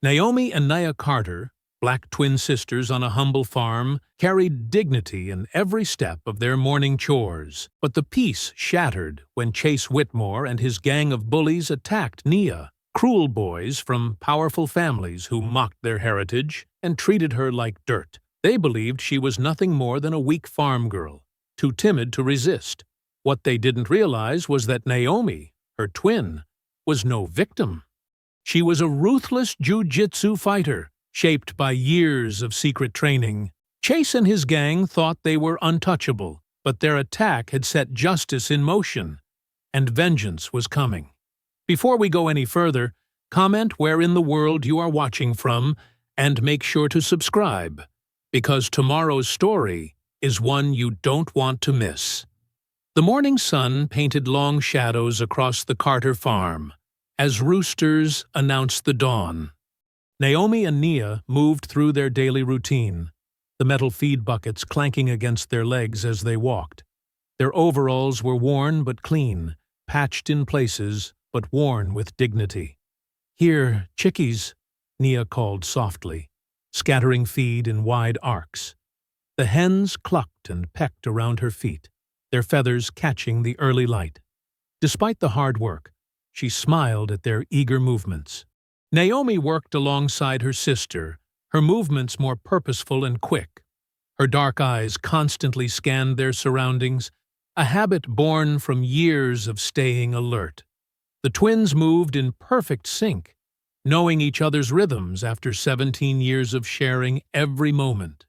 Naomi and Nia Carter, black twin sisters on a humble farm, carried dignity in every step of their morning chores. But the peace shattered when Chase Whitmore and his gang of bullies attacked Nia, cruel boys from powerful families who mocked their heritage and treated her like dirt. They believed she was nothing more than a weak farm girl, too timid to resist. What they didn't realize was that Naomi, her twin, was no victim. She was a ruthless Jitsu fighter, shaped by years of secret training. Chase and his gang thought they were untouchable, but their attack had set justice in motion, and vengeance was coming. Before we go any further, comment where in the world you are watching from, and make sure to subscribe, because tomorrow's story is one you don't want to miss. The morning sun painted long shadows across the Carter farm as roosters announced the dawn. Naomi and Nia moved through their daily routine, the metal feed buckets clanking against their legs as they walked. Their overalls were worn but clean, patched in places but worn with dignity. "Here, chickies," Nia called softly, scattering feed in wide arcs. The hens clucked and pecked around her feet, their feathers catching the early light. Despite the hard work, she smiled at their eager movements. Naomi worked alongside her sister, her movements more purposeful and quick. Her dark eyes constantly scanned their surroundings, a habit born from years of staying alert. The twins moved in perfect sync, knowing each other's rhythms after 17 years of sharing every moment.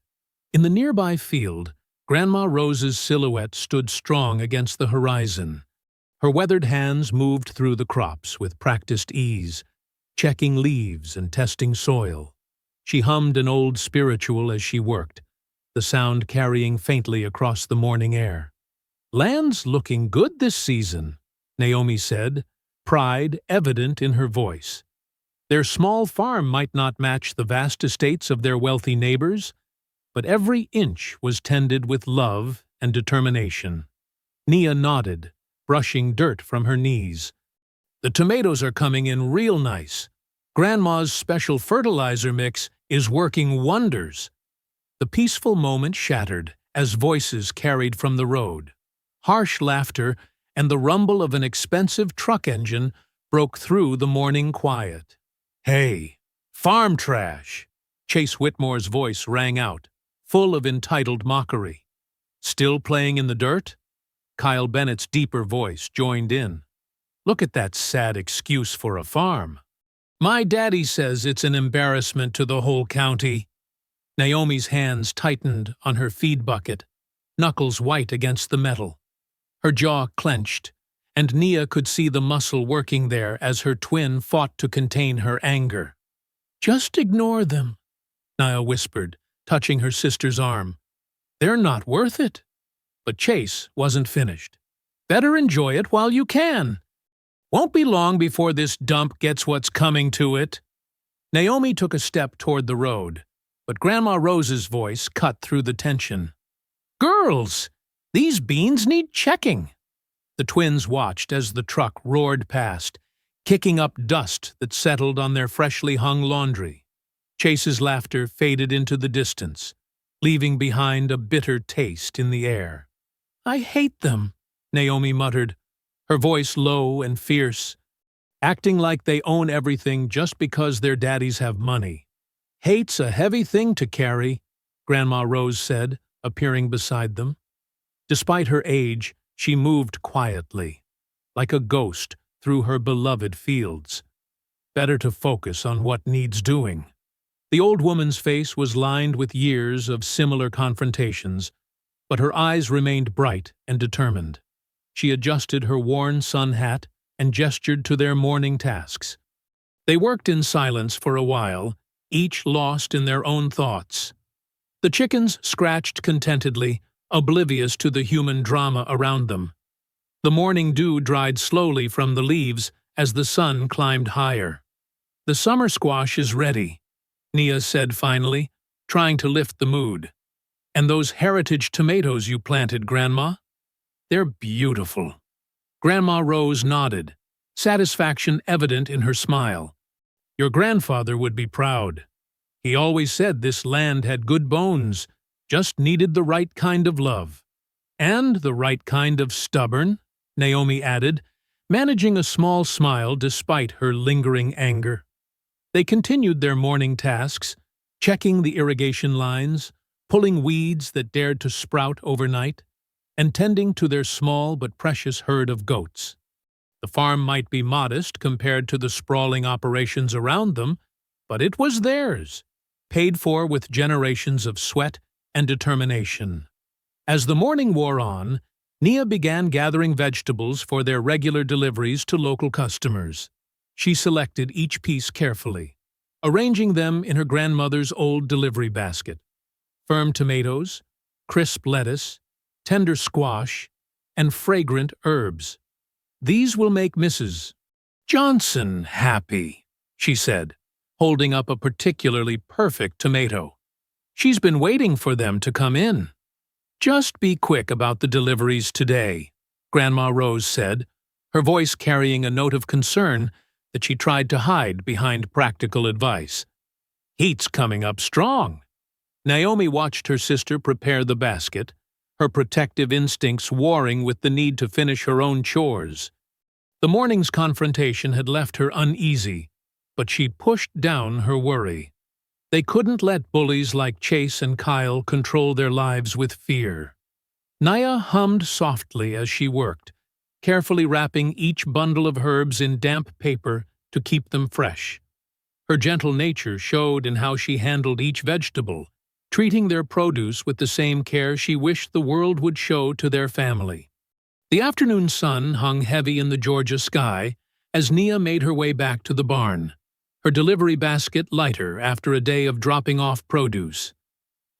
In the nearby field, Grandma Rose's silhouette stood strong against the horizon. Her weathered hands moved through the crops with practiced ease, checking leaves and testing soil. She hummed an old spiritual as she worked, the sound carrying faintly across the morning air. "Land's looking good this season," Naomi said, pride evident in her voice. Their small farm might not match the vast estates of their wealthy neighbors, but every inch was tended with love and determination. Nia nodded, brushing dirt from her knees. "The tomatoes are coming in real nice. Grandma's special fertilizer mix is working wonders." The peaceful moment shattered as voices carried from the road. Harsh laughter and the rumble of an expensive truck engine broke through the morning quiet. "Hey, farm trash!" Chase Whitmore's voice rang out, full of entitled mockery. "Still playing in the dirt?" Kyle Bennett's deeper voice joined in. "Look at that sad excuse for a farm. My daddy says it's an embarrassment to the whole county." Naomi's hands tightened on her feed bucket, knuckles white against the metal. Her jaw clenched, and Nia could see the muscle working there as her twin fought to contain her anger. "Just ignore them," Nia whispered, touching her sister's arm. "They're not worth it." But Chase wasn't finished. "Better enjoy it while you can. Won't be long before this dump gets what's coming to it." Naomi took a step toward the road, but Grandma Rose's voice cut through the tension. "Girls, these beans need checking." The twins watched as the truck roared past, kicking up dust that settled on their freshly hung laundry. Chase's laughter faded into the distance, leaving behind a bitter taste in the air. "I hate them," Naomi muttered, her voice low and fierce, acting like they own everything just because their daddies have money. "Hate's a heavy thing to carry," Grandma Rose said, appearing beside them. Despite her age, she moved quietly, like a ghost through her beloved fields. Better to focus on what needs doing. The old woman's face was lined with years of similar confrontations, but her eyes remained bright and determined. She adjusted her worn sun hat and gestured to their morning tasks. They worked in silence for a while, each lost in their own thoughts. The chickens scratched contentedly, oblivious to the human drama around them. The morning dew dried slowly from the leaves as the sun climbed higher. "The summer squash is ready," Nia said finally, trying to lift the mood. "And those heritage tomatoes you planted, Grandma? They're beautiful." Grandma Rose nodded, satisfaction evident in her smile. Your grandfather would be proud. He always said this land had good bones, just needed the right kind of love. And the right kind of stubborn, Naomi added, managing a small smile despite her lingering anger. They continued their morning tasks, checking the irrigation lines, pulling weeds that dared to sprout overnight, and tending to their small but precious herd of goats. The farm might be modest compared to the sprawling operations around them, but it was theirs, paid for with generations of sweat and determination. As the morning wore on, Nia began gathering vegetables for their regular deliveries to local customers. She selected each piece carefully, arranging them in her grandmother's old delivery basket. Firm tomatoes, crisp lettuce, tender squash, and fragrant herbs. These will make Mrs. Johnson happy, she said, holding up a particularly perfect tomato. She's been waiting for them to come in. Just be quick about the deliveries today, Grandma Rose said, her voice carrying a note of concern that she tried to hide behind practical advice. Heat's coming up strong. Naomi watched her sister prepare the basket, her protective instincts warring with the need to finish her own chores. The morning's confrontation had left her uneasy, but she pushed down her worry. They couldn't let bullies like Chase and Kyle control their lives with fear. Nia hummed softly as she worked, carefully wrapping each bundle of herbs in damp paper to keep them fresh. Her gentle nature showed in how she handled each vegetable, treating their produce with the same care she wished the world would show to their family. The afternoon sun hung heavy in the Georgia sky as Nia made her way back to the barn, her delivery basket lighter after a day of dropping off produce.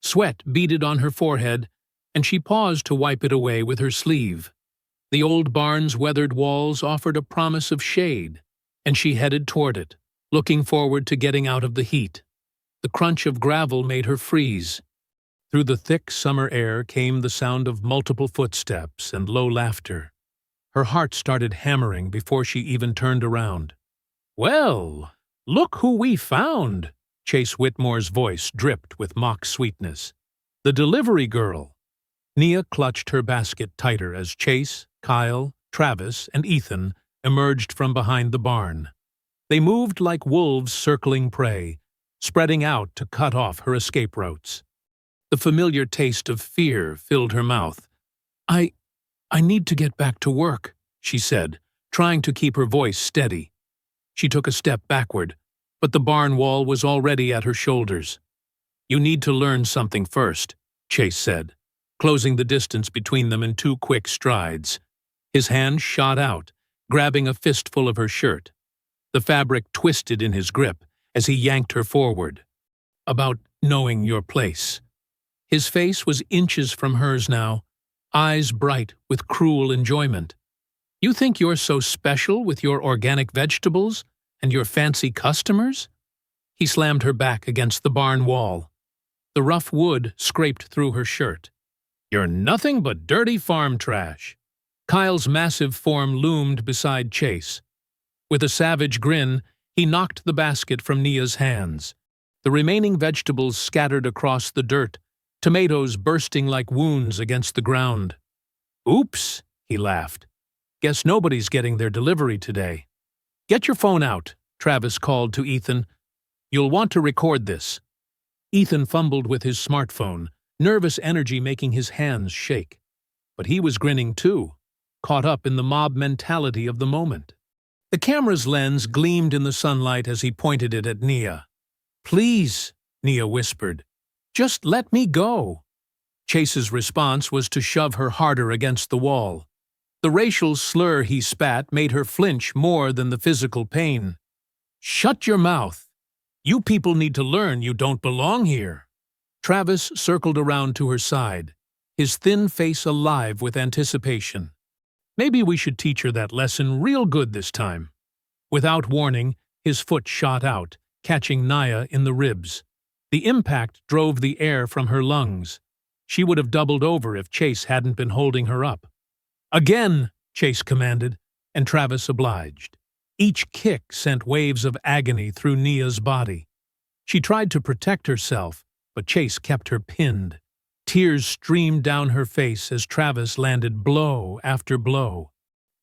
Sweat beaded on her forehead, and she paused to wipe it away with her sleeve. The old barn's weathered walls offered a promise of shade, and she headed toward it, looking forward to getting out of the heat. The crunch of gravel made her freeze. Through the thick summer air came the sound of multiple footsteps and low laughter. Her heart started hammering before she even turned around. "Well, look who we found!" Chase Whitmore's voice dripped with mock sweetness. "The delivery girl." Nia clutched her basket tighter as Chase, Kyle, Travis, and Ethan emerged from behind the barn. They moved like wolves circling prey, spreading out to cut off her escape routes. The familiar taste of fear filled her mouth. I need to get back to work," she said, trying to keep her voice steady. She took a step backward, but the barn wall was already at her shoulders. "You need to learn something first," Chase said, closing the distance between them in 2 quick strides. His hand shot out, grabbing a fistful of her shirt. The fabric twisted in his grip as he yanked her forward. "About knowing your place." His face was inches from hers now, eyes bright with cruel enjoyment. "You think you're so special with your organic vegetables and your fancy customers?" He slammed her back against the barn wall. The rough wood scraped through her shirt. "You're nothing but dirty farm trash." Kyle's massive form loomed beside Chase. With a savage grin, he knocked the basket from Nia's hands. The remaining vegetables scattered across the dirt, tomatoes bursting like wounds against the ground. "Oops," he laughed. "Guess nobody's getting their delivery today." "Get your phone out," Travis called to Ethan. "You'll want to record this." Ethan fumbled with his smartphone, nervous energy making his hands shake. But he was grinning too, caught up in the mob mentality of the moment. The camera's lens gleamed in the sunlight as he pointed it at Nia. "Please," Nia whispered. "Just let me go." Chase's response was to shove her harder against the wall. The racial slur he spat made her flinch more than the physical pain. "Shut your mouth. You people need to learn you don't belong here." Travis circled around to her side, his thin face alive with anticipation. "Maybe we should teach her that lesson real good this time." Without warning, his foot shot out, catching Nia in the ribs. The impact drove the air from her lungs. She would have doubled over if Chase hadn't been holding her up. "Again," Chase commanded, and Travis obliged. Each kick sent waves of agony through Nia's body. She tried to protect herself, but Chase kept her pinned. Tears streamed down her face as Travis landed blow after blow.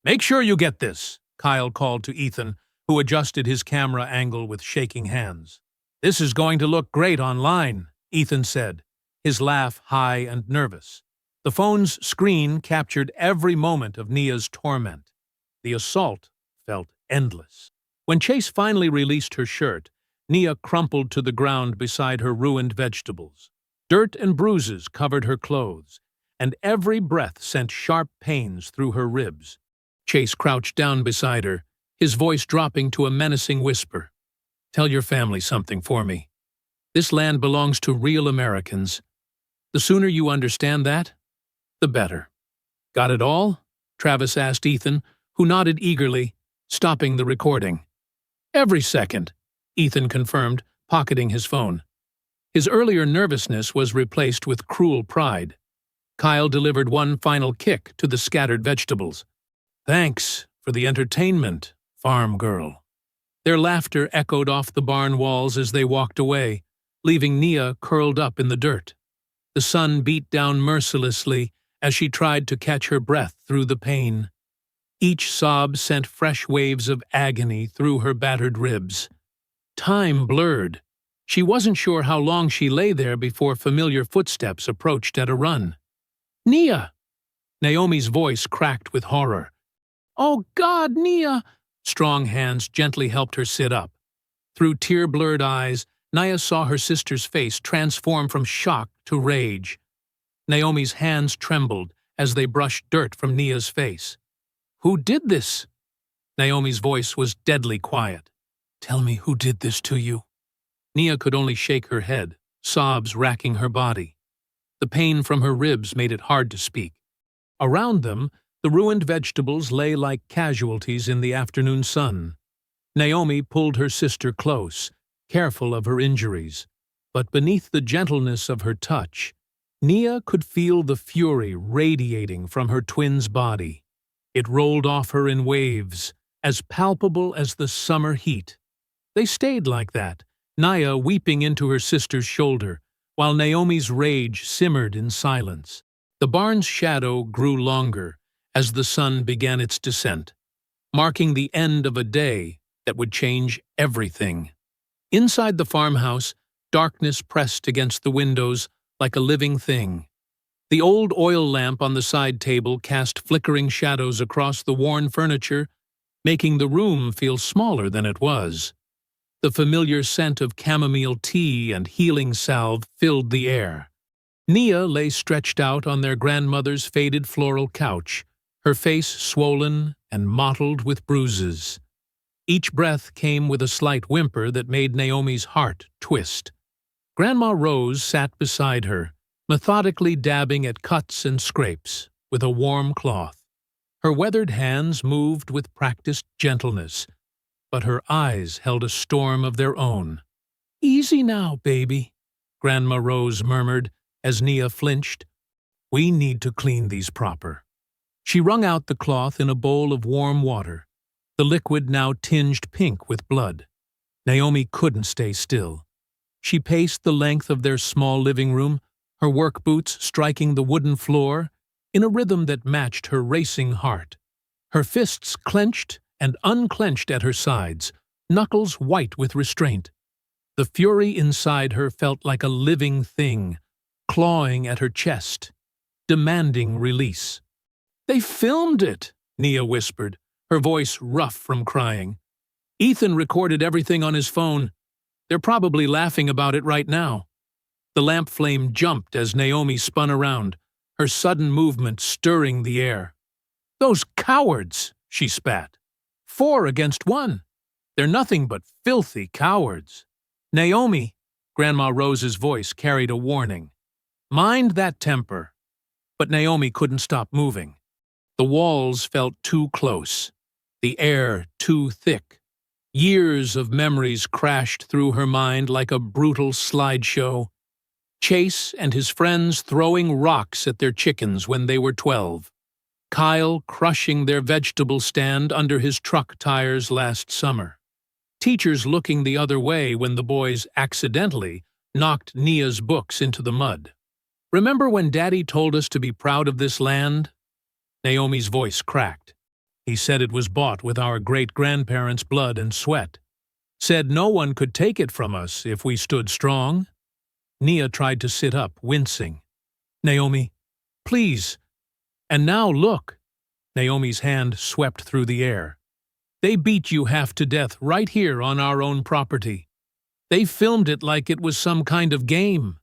"Make sure you get this," Kyle called to Ethan, who adjusted his camera angle with shaking hands. "This is going to look great online," Ethan said, his laugh high and nervous. The phone's screen captured every moment of Nia's torment. The assault felt endless. When Chase finally released her shirt, Nia crumpled to the ground beside her ruined vegetables. Dirt and bruises covered her clothes, and every breath sent sharp pains through her ribs. Chase crouched down beside her, his voice dropping to a menacing whisper. "Tell your family something for me. This land belongs to real Americans. The sooner you understand that, the better." "Got it all?" Travis asked Ethan, who nodded eagerly, stopping the recording. "Every second," Ethan confirmed, pocketing his phone. His earlier nervousness was replaced with cruel pride. Kyle delivered one final kick to the scattered vegetables. "Thanks for the entertainment, farm girl." Their laughter echoed off the barn walls as they walked away, leaving Nia curled up in the dirt. The sun beat down mercilessly as she tried to catch her breath through the pain. Each sob sent fresh waves of agony through her battered ribs. Time blurred. She wasn't sure how long she lay there before familiar footsteps approached at a run. "Nia!" Naomi's voice cracked with horror. "Oh God, Nia!" Strong hands gently helped her sit up. Through tear-blurred eyes, Nia saw her sister's face transform from shock to rage. Naomi's hands trembled as they brushed dirt from Nia's face. "Who did this?" Naomi's voice was deadly quiet. "Tell me who did this to you." Nia could only shake her head, sobs racking her body. The pain from her ribs made it hard to speak. Around them, the ruined vegetables lay like casualties in the afternoon sun. Naomi pulled her sister close, careful of her injuries. But beneath the gentleness of her touch, Nia could feel the fury radiating from her twin's body. It rolled off her in waves, as palpable as the summer heat. They stayed like that, Nia weeping into her sister's shoulder, while Naomi's rage simmered in silence. The barn's shadow grew longer as the sun began its descent, marking the end of a day that would change everything. Inside the farmhouse, darkness pressed against the windows like a living thing. The old oil lamp on the side table cast flickering shadows across the worn furniture, making the room feel smaller than it was. The familiar scent of chamomile tea and healing salve filled the air. Nia lay stretched out on their grandmother's faded floral couch, her face swollen and mottled with bruises. Each breath came with a slight whimper that made Naomi's heart twist. Grandma Rose sat beside her, methodically dabbing at cuts and scrapes with a warm cloth. Her weathered hands moved with practiced gentleness, but her eyes held a storm of their own. "Easy now, baby," Grandma Rose murmured as Nia flinched. "We need to clean these proper." She wrung out the cloth in a bowl of warm water, the liquid now tinged pink with blood. Naomi couldn't stay still. She paced the length of their small living room, her work boots striking the wooden floor, in a rhythm that matched her racing heart. Her fists clenched and unclenched at her sides, knuckles white with restraint. The fury inside her felt like a living thing, clawing at her chest, demanding release. "They filmed it," Nia whispered, her voice rough from crying. "Ethan recorded everything on his phone. They're probably laughing about it right now." The lamp flame jumped as Naomi spun around, her sudden movement stirring the air. "Those cowards!" she spat. 4 against 1. They're nothing but filthy cowards. "Naomi," Grandma Rose's voice carried a warning. "Mind that temper." But Naomi couldn't stop moving. The walls felt too close, the air too thick. Years of memories crashed through her mind like a brutal slideshow. Chase and his friends throwing rocks at their chickens when they were 12. Kyle crushing their vegetable stand under his truck tires last summer. Teachers looking the other way when the boys accidentally knocked Nia's books into the mud. Remember when Daddy told us to be proud of this land? Naomi's voice cracked. He said it was bought with our great-grandparents' blood and sweat. Said no one could take it from us if we stood strong. Nia tried to sit up, wincing. Naomi, please. And now look. Naomi's hand swept through the air. They beat you half to death right here on our own property. They filmed it like it was some kind of game.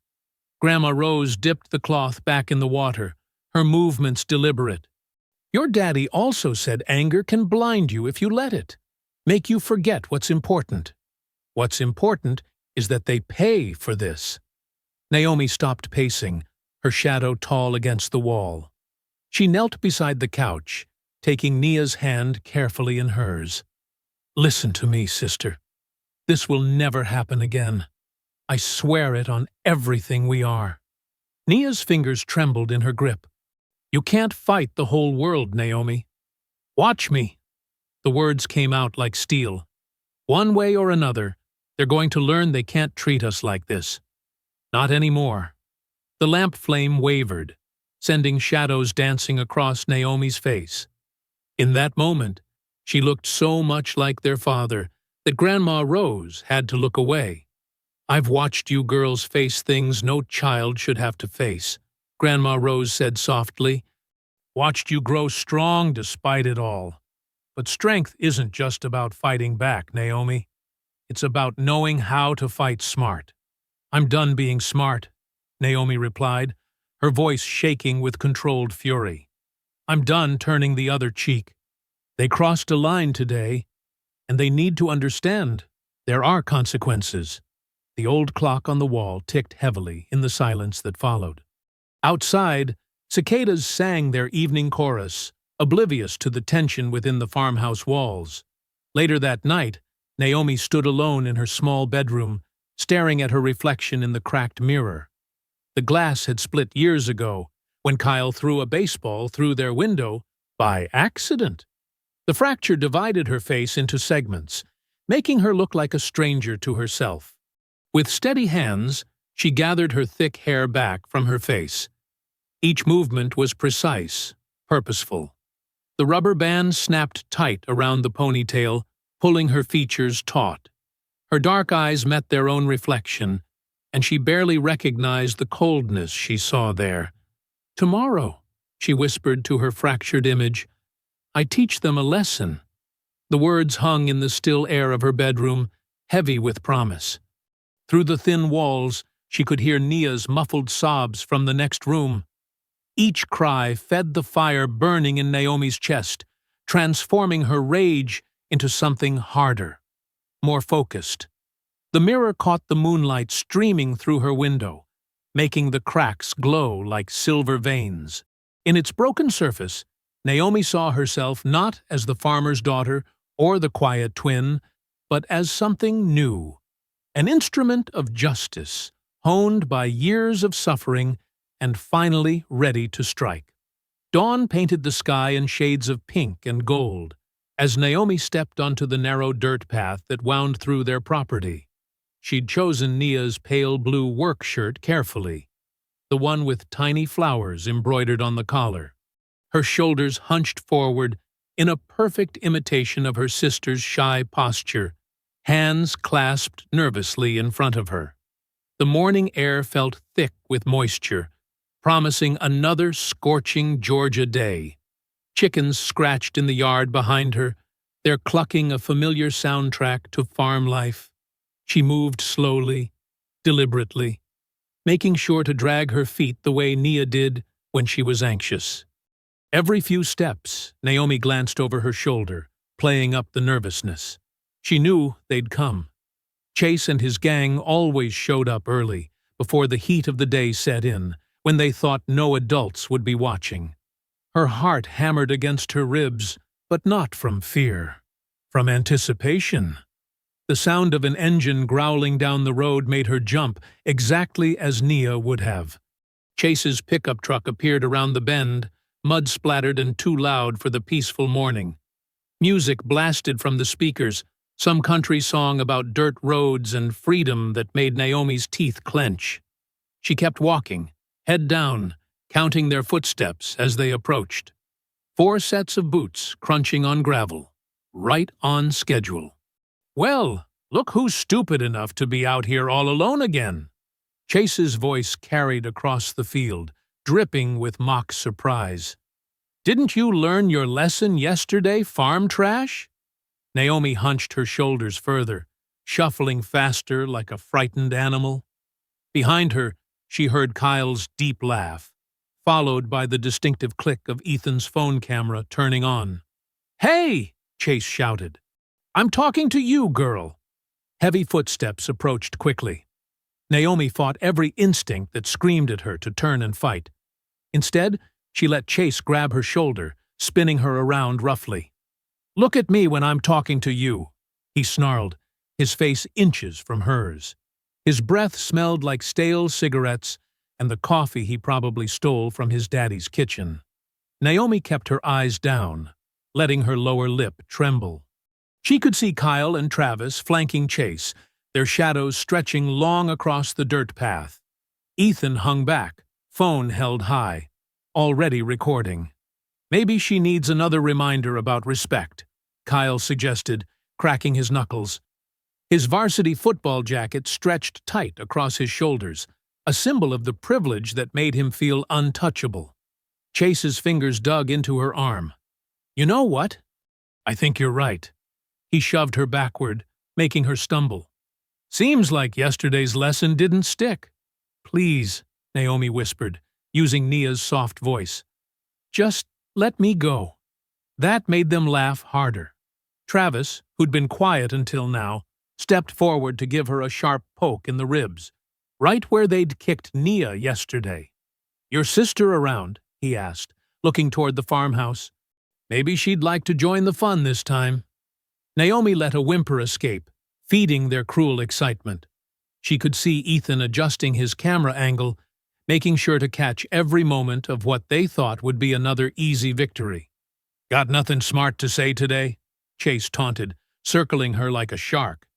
Grandma Rose dipped the cloth back in the water, her movements deliberate. Your daddy also said anger can blind you if you let it, make you forget what's important. What's important is that they pay for this. Naomi stopped pacing, her shadow tall against the wall. She knelt beside the couch, taking Nia's hand carefully in hers. Listen to me, sister. This will never happen again. I swear it on everything we are. Nia's fingers trembled in her grip. You can't fight the whole world, Naomi. Watch me. The words came out like steel. One way or another, they're going to learn they can't treat us like this. Not anymore. The lamp flame wavered, sending shadows dancing across Naomi's face. In that moment, she looked so much like their father that Grandma Rose had to look away. I've watched you girls face things no child should have to face, Grandma Rose said softly. Watched you grow strong despite it all. But strength isn't just about fighting back, Naomi. It's about knowing how to fight smart. I'm done being smart, Naomi replied, her voice shaking with controlled fury. I'm done turning the other cheek. They crossed a line today, and they need to understand there are consequences. The old clock on the wall ticked heavily in the silence that followed. Outside, cicadas sang their evening chorus, oblivious to the tension within the farmhouse walls. Later that night, Naomi stood alone in her small bedroom, staring at her reflection in the cracked mirror. The glass had split years ago, when Kyle threw a baseball through their window by accident. The fracture divided her face into segments, making her look like a stranger to herself. With steady hands, she gathered her thick hair back from her face. Each movement was precise, purposeful. The rubber band snapped tight around the ponytail, pulling her features taut. Her dark eyes met their own reflection, and she barely recognized the coldness she saw there. Tomorrow, she whispered to her fractured image, I teach them a lesson. The words hung in the still air of her bedroom, heavy with promise. Through the thin walls, she could hear Nia's muffled sobs from the next room. Each cry fed the fire burning in Naomi's chest, transforming her rage into something harder, more focused. The mirror caught the moonlight streaming through her window, making the cracks glow like silver veins. In its broken surface, Naomi saw herself not as the farmer's daughter or the quiet twin, but as something new, an instrument of justice, honed by years of suffering and finally ready to strike. Dawn painted the sky in shades of pink and gold as Naomi stepped onto the narrow dirt path that wound through their property. She'd chosen Nia's pale blue work shirt carefully, the one with tiny flowers embroidered on the collar. Her shoulders hunched forward in a perfect imitation of her sister's shy posture, hands clasped nervously in front of her. The morning air felt thick with moisture, promising another scorching Georgia day. Chickens scratched in the yard behind her, their clucking a familiar soundtrack to farm life. She moved slowly, deliberately, making sure to drag her feet the way Nia did when she was anxious. Every few steps, Naomi glanced over her shoulder, playing up the nervousness. She knew they'd come. Chase and his gang always showed up early, before the heat of the day set in, when they thought no adults would be watching. Her heart hammered against her ribs, but not from fear, from anticipation. The sound of an engine growling down the road made her jump, exactly as Nia would have. Chase's pickup truck appeared around the bend, mud-splattered and too loud for the peaceful morning. Music blasted from the speakers, some country song about dirt roads and freedom that made Naomi's teeth clench. She kept walking, head down, counting their footsteps as they approached. 4 sets of boots crunching on gravel, right on schedule. "Well, look who's stupid enough to be out here all alone again." Chase's voice carried across the field, dripping with mock surprise. "Didn't you learn your lesson yesterday, farm trash?" Naomi hunched her shoulders further, shuffling faster like a frightened animal. Behind her, she heard Kyle's deep laugh, followed by the distinctive click of Ethan's phone camera turning on. "Hey!" Chase shouted. "I'm talking to you, girl." Heavy footsteps approached quickly. Naomi fought every instinct that screamed at her to turn and fight. Instead, she let Chase grab her shoulder, spinning her around roughly. "Look at me when I'm talking to you," he snarled, his face inches from hers. His breath smelled like stale cigarettes and the coffee he probably stole from his daddy's kitchen. Naomi kept her eyes down, letting her lower lip tremble. She could see Kyle and Travis flanking Chase, their shadows stretching long across the dirt path. Ethan hung back, phone held high, already recording. "Maybe she needs another reminder about respect," Kyle suggested, cracking his knuckles. His varsity football jacket stretched tight across his shoulders, a symbol of the privilege that made him feel untouchable. Chase's fingers dug into her arm. "You know what? I think you're right." He shoved her backward, making her stumble. "Seems like yesterday's lesson didn't stick." "Please," Naomi whispered, using Nia's soft voice. "Just let me go." That made them laugh harder. Travis, who'd been quiet until now, stepped forward to give her a sharp poke in the ribs, right where they'd kicked Nia yesterday. "Your sister around?" he asked, looking toward the farmhouse. "Maybe she'd like to join the fun this time." Naomi let a whimper escape, feeding their cruel excitement. She could see Ethan adjusting his camera angle, making sure to catch every moment of what they thought would be another easy victory. "Got nothing smart to say today?" Chase taunted, circling her like a shark.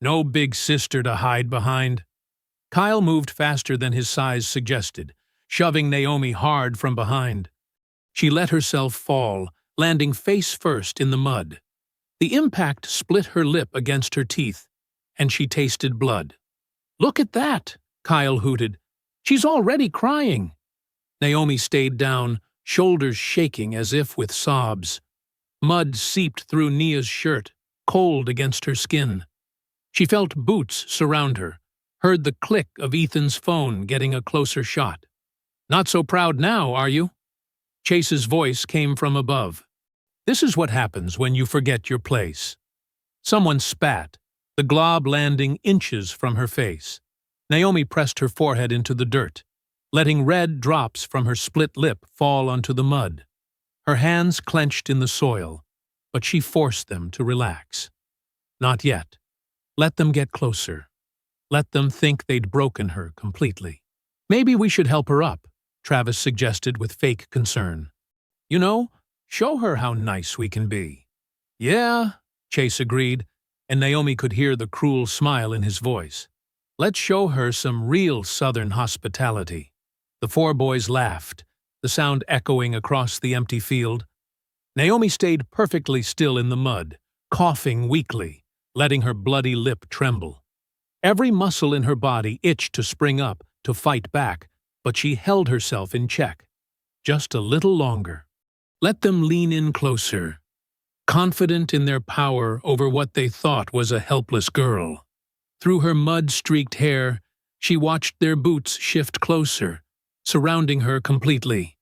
"No big sister to hide behind." Kyle moved faster than his size suggested, shoving Naomi hard from behind. She let herself fall, landing face first in the mud. The impact split her lip against her teeth, and she tasted blood. "Look at that!" Kyle hooted. "She's already crying." Naomi stayed down, shoulders shaking as if with sobs. Mud seeped through Nia's shirt, cold against her skin. She felt boots surround her, heard the click of Ethan's phone getting a closer shot. "Not so proud now, are you?" Chase's voice came from above. "This is what happens when you forget your place." Someone spat, the glob landing inches from her face. Naomi pressed her forehead into the dirt, letting red drops from her split lip fall onto the mud. Her hands clenched in the soil, but she forced them to relax. "Not yet. Let them get closer. Let them think they'd broken her completely." "Maybe we should help her up," Travis suggested with fake concern. "You know, show her how nice we can be." "Yeah," Chase agreed, and Naomi could hear the cruel smile in his voice. "Let's show her some real Southern hospitality." The 4 boys laughed, the sound echoing across the empty field. Naomi stayed perfectly still in the mud, coughing weakly, letting her bloody lip tremble. Every muscle in her body itched to spring up, to fight back, but she held herself in check. Just a little longer. Let them lean in closer, confident in their power over what they thought was a helpless girl. Through her mud-streaked hair, she watched their boots shift closer, surrounding her completely.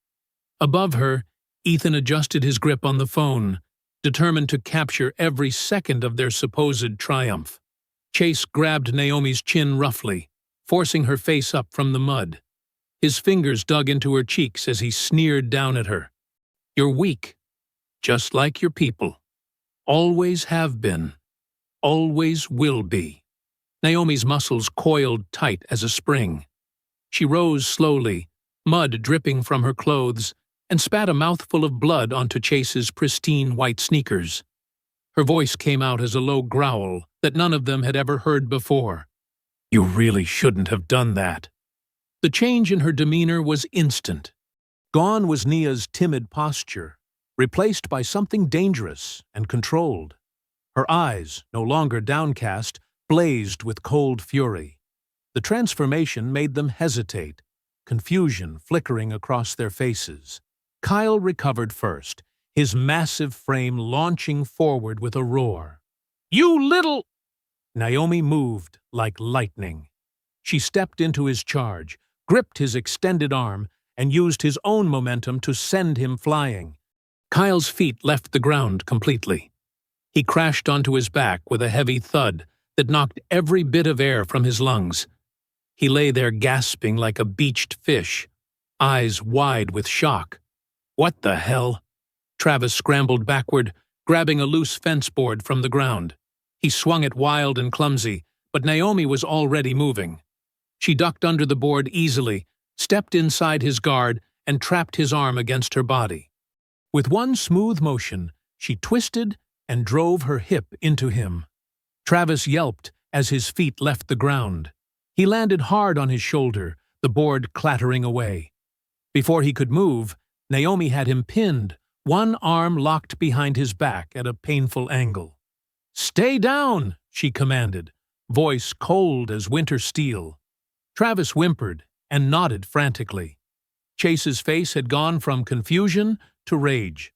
Above her, Ethan adjusted his grip on the phone, determined to capture every second of their supposed triumph. Chase grabbed Naomi's chin roughly, forcing her face up from the mud. His fingers dug into her cheeks as he sneered down at her. "You're weak, just like your people. Always have been. Always will be." Naomi's muscles coiled tight as a spring. She rose slowly, mud dripping from her clothes, and spat a mouthful of blood onto Chase's pristine white sneakers. Her voice came out as a low growl that none of them had ever heard before. "You really shouldn't have done that." The change in her demeanor was instant. Gone was Nia's timid posture, replaced by something dangerous and controlled. Her eyes, no longer downcast, blazed with cold fury. The transformation made them hesitate, confusion flickering across their faces. Kyle recovered first, his massive frame launching forward with a roar. "You little—" Naomi moved like lightning. She stepped into his charge, gripped his extended arm, and used his own momentum to send him flying. Kyle's feet left the ground completely. He crashed onto his back with a heavy thud that knocked every bit of air from his lungs. He lay there gasping like a beached fish, eyes wide with shock. "What the hell?" Travis scrambled backward, grabbing a loose fence board from the ground. He swung it wild and clumsy, but Naomi was already moving. She ducked under the board easily, stepped inside his guard, and trapped his arm against her body. With one smooth motion, she twisted and drove her hip into him. Travis yelped as his feet left the ground. He landed hard on his shoulder, the board clattering away. Before he could move, Naomi had him pinned, one arm locked behind his back at a painful angle. "Stay down," she commanded, voice cold as winter steel. Travis whimpered and nodded frantically. Chase's face had gone from confusion to rage.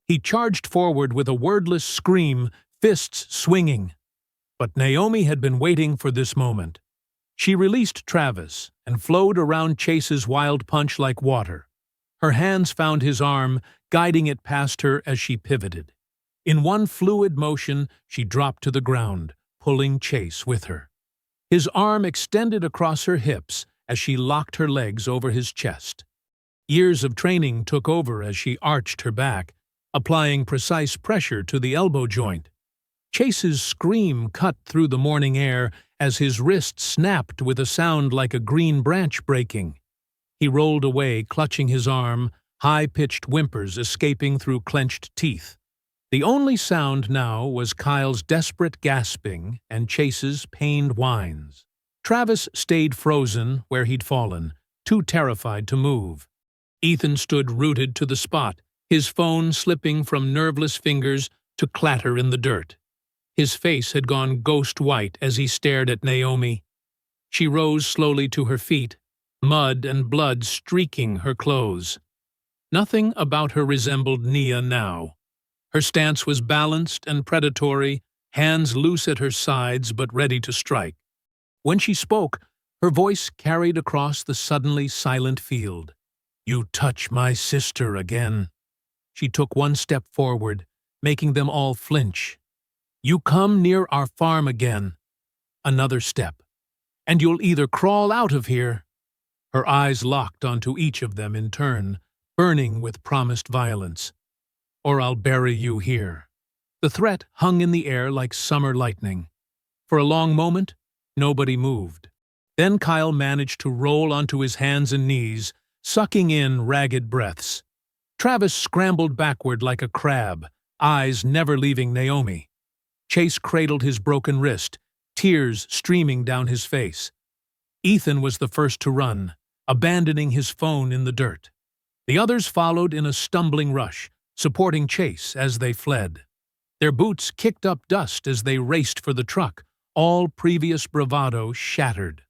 He charged forward with a wordless scream, fists swinging. But Naomi had been waiting for this moment. She released Travis and flowed around Chase's wild punch like water. Her hands found his arm, guiding it past her as she pivoted. In one fluid motion, she dropped to the ground, pulling Chase with her. His arm extended across her hips as she locked her legs over his chest. Years of training took over as she arched her back, applying precise pressure to the elbow joint. Chase's scream cut through the morning air as his wrist snapped with a sound like a green branch breaking. He rolled away, clutching his arm, high-pitched whimpers escaping through clenched teeth. The only sound now was Kyle's desperate gasping and Chase's pained whines. Travis stayed frozen where he'd fallen, too terrified to move. Ethan stood rooted to the spot, his phone slipping from nerveless fingers to clatter in the dirt. His face had gone ghost white as he stared at Naomi. She rose slowly to her feet, mud and blood streaking her clothes. Nothing about her resembled Nia now. Her stance was balanced and predatory, hands loose at her sides but ready to strike. When she spoke, her voice carried across the suddenly silent field. "You touch my sister again." She took one step forward, making them all flinch. "You come near our farm again." Another step. "And you'll either crawl out of here." Her eyes locked onto each of them in turn, burning with promised violence. "Or I'll bury you here." The threat hung in the air like summer lightning. For a long moment, nobody moved. Then Kyle managed to roll onto his hands and knees, sucking in ragged breaths. Travis scrambled backward like a crab, eyes never leaving Naomi. Chase cradled his broken wrist, tears streaming down his face. Ethan was the first to run, abandoning his phone in the dirt. The others followed in a stumbling rush, supporting Chase as they fled. Their boots kicked up dust as they raced for the truck, all previous bravado shattered.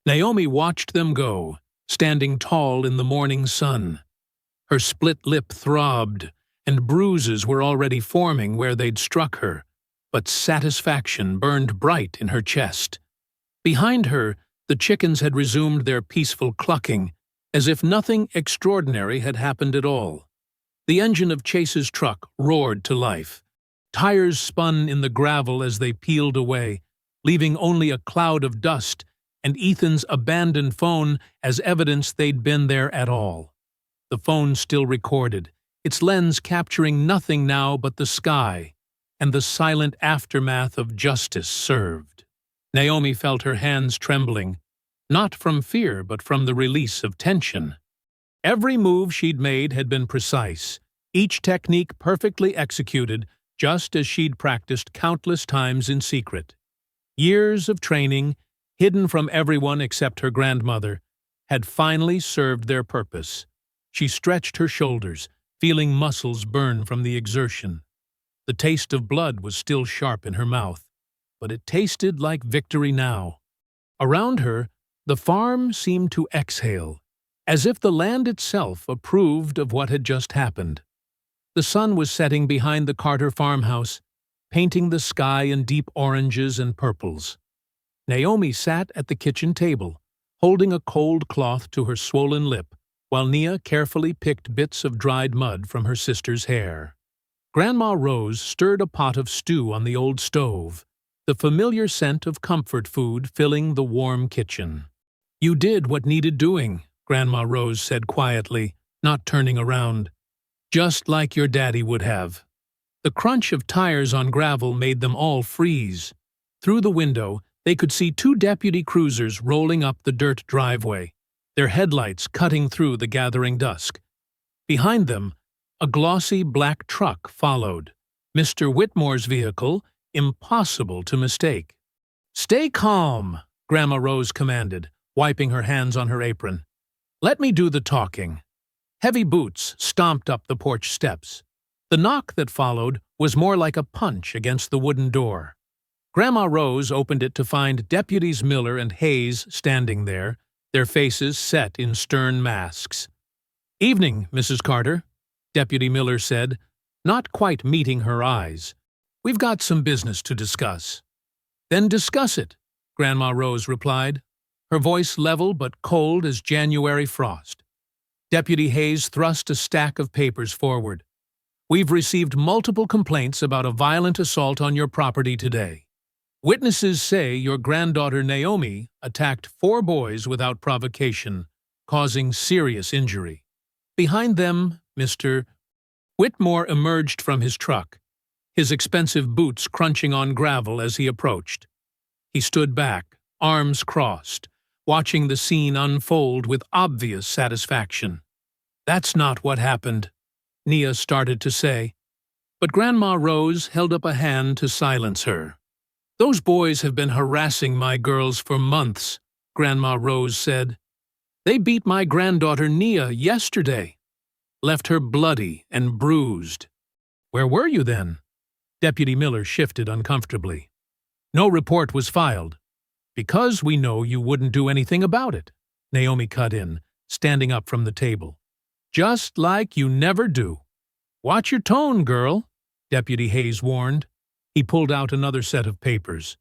Naomi watched them go, standing tall in the morning sun. Her split lip throbbed, and bruises were already forming where they'd struck her, but satisfaction burned bright in her chest. Behind her, the chickens had resumed their peaceful clucking, as if nothing extraordinary had happened at all. The engine of Chase's truck roared to life. Tires spun in the gravel as they peeled away, leaving only a cloud of dust and Ethan's abandoned phone as evidence they'd been there at all. The phone still recorded, its lens capturing nothing now but the sky and the silent aftermath of justice served. Naomi felt her hands trembling, not from fear but from the release of tension. Every move she'd made had been precise, each technique perfectly executed, just as she'd practiced countless times in secret. Years of training, hidden from everyone except her grandmother, had finally served their purpose. She stretched her shoulders, feeling muscles burn from the exertion. The taste of blood was still sharp in her mouth, but it tasted like victory now. Around her, the farm seemed to exhale, as if the land itself approved of what had just happened. The sun was setting behind the Carter farmhouse, painting the sky in deep oranges and purples. Naomi sat at the kitchen table, holding a cold cloth to her swollen lip, while Nia carefully picked bits of dried mud from her sister's hair. Grandma Rose stirred a pot of stew on the old stove, the familiar scent of comfort food filling the warm kitchen. "You did what needed doing," Grandma Rose said quietly, not turning around. "Just like your daddy would have." The crunch of tires on gravel made them all freeze. Through the window, they could see two deputy cruisers rolling up the dirt driveway, their headlights cutting through the gathering dusk. Behind them, a glossy black truck followed, Mr. Whitmore's vehicle, impossible to mistake. "Stay calm," Grandma Rose commanded, wiping her hands on her apron. "Let me do the talking." Heavy boots stomped up the porch steps. The knock that followed was more like a punch against the wooden door. Grandma Rose opened it to find Deputies Miller and Hayes standing there, their faces set in stern masks. "Evening, Mrs. Carter," Deputy Miller said, not quite meeting her eyes. "We've got some business to discuss." "Then discuss it," Grandma Rose replied, her voice level but cold as January frost. Deputy Hayes thrust a stack of papers forward. "We've received multiple complaints about a violent assault on your property today. Witnesses say your granddaughter Naomi attacked 4 boys without provocation, causing serious injury. Behind them, Mr. Whitmore emerged from his truck, his expensive boots crunching on gravel as he approached. He stood back, arms crossed, watching the scene unfold with obvious satisfaction. "That's not what happened," Nia started to say, but Grandma Rose held up a hand to silence her. "Those boys have been harassing my girls for months," Grandma Rose said. "They beat my granddaughter Nia yesterday, left her bloody and bruised." "Where were you then?" Deputy Miller shifted uncomfortably. "No report was filed." "Because we know you wouldn't do anything about it," Naomi cut in, standing up from the table. "Just like you never do." "Watch your tone, girl," Deputy Hayes warned. He pulled out another set of papers.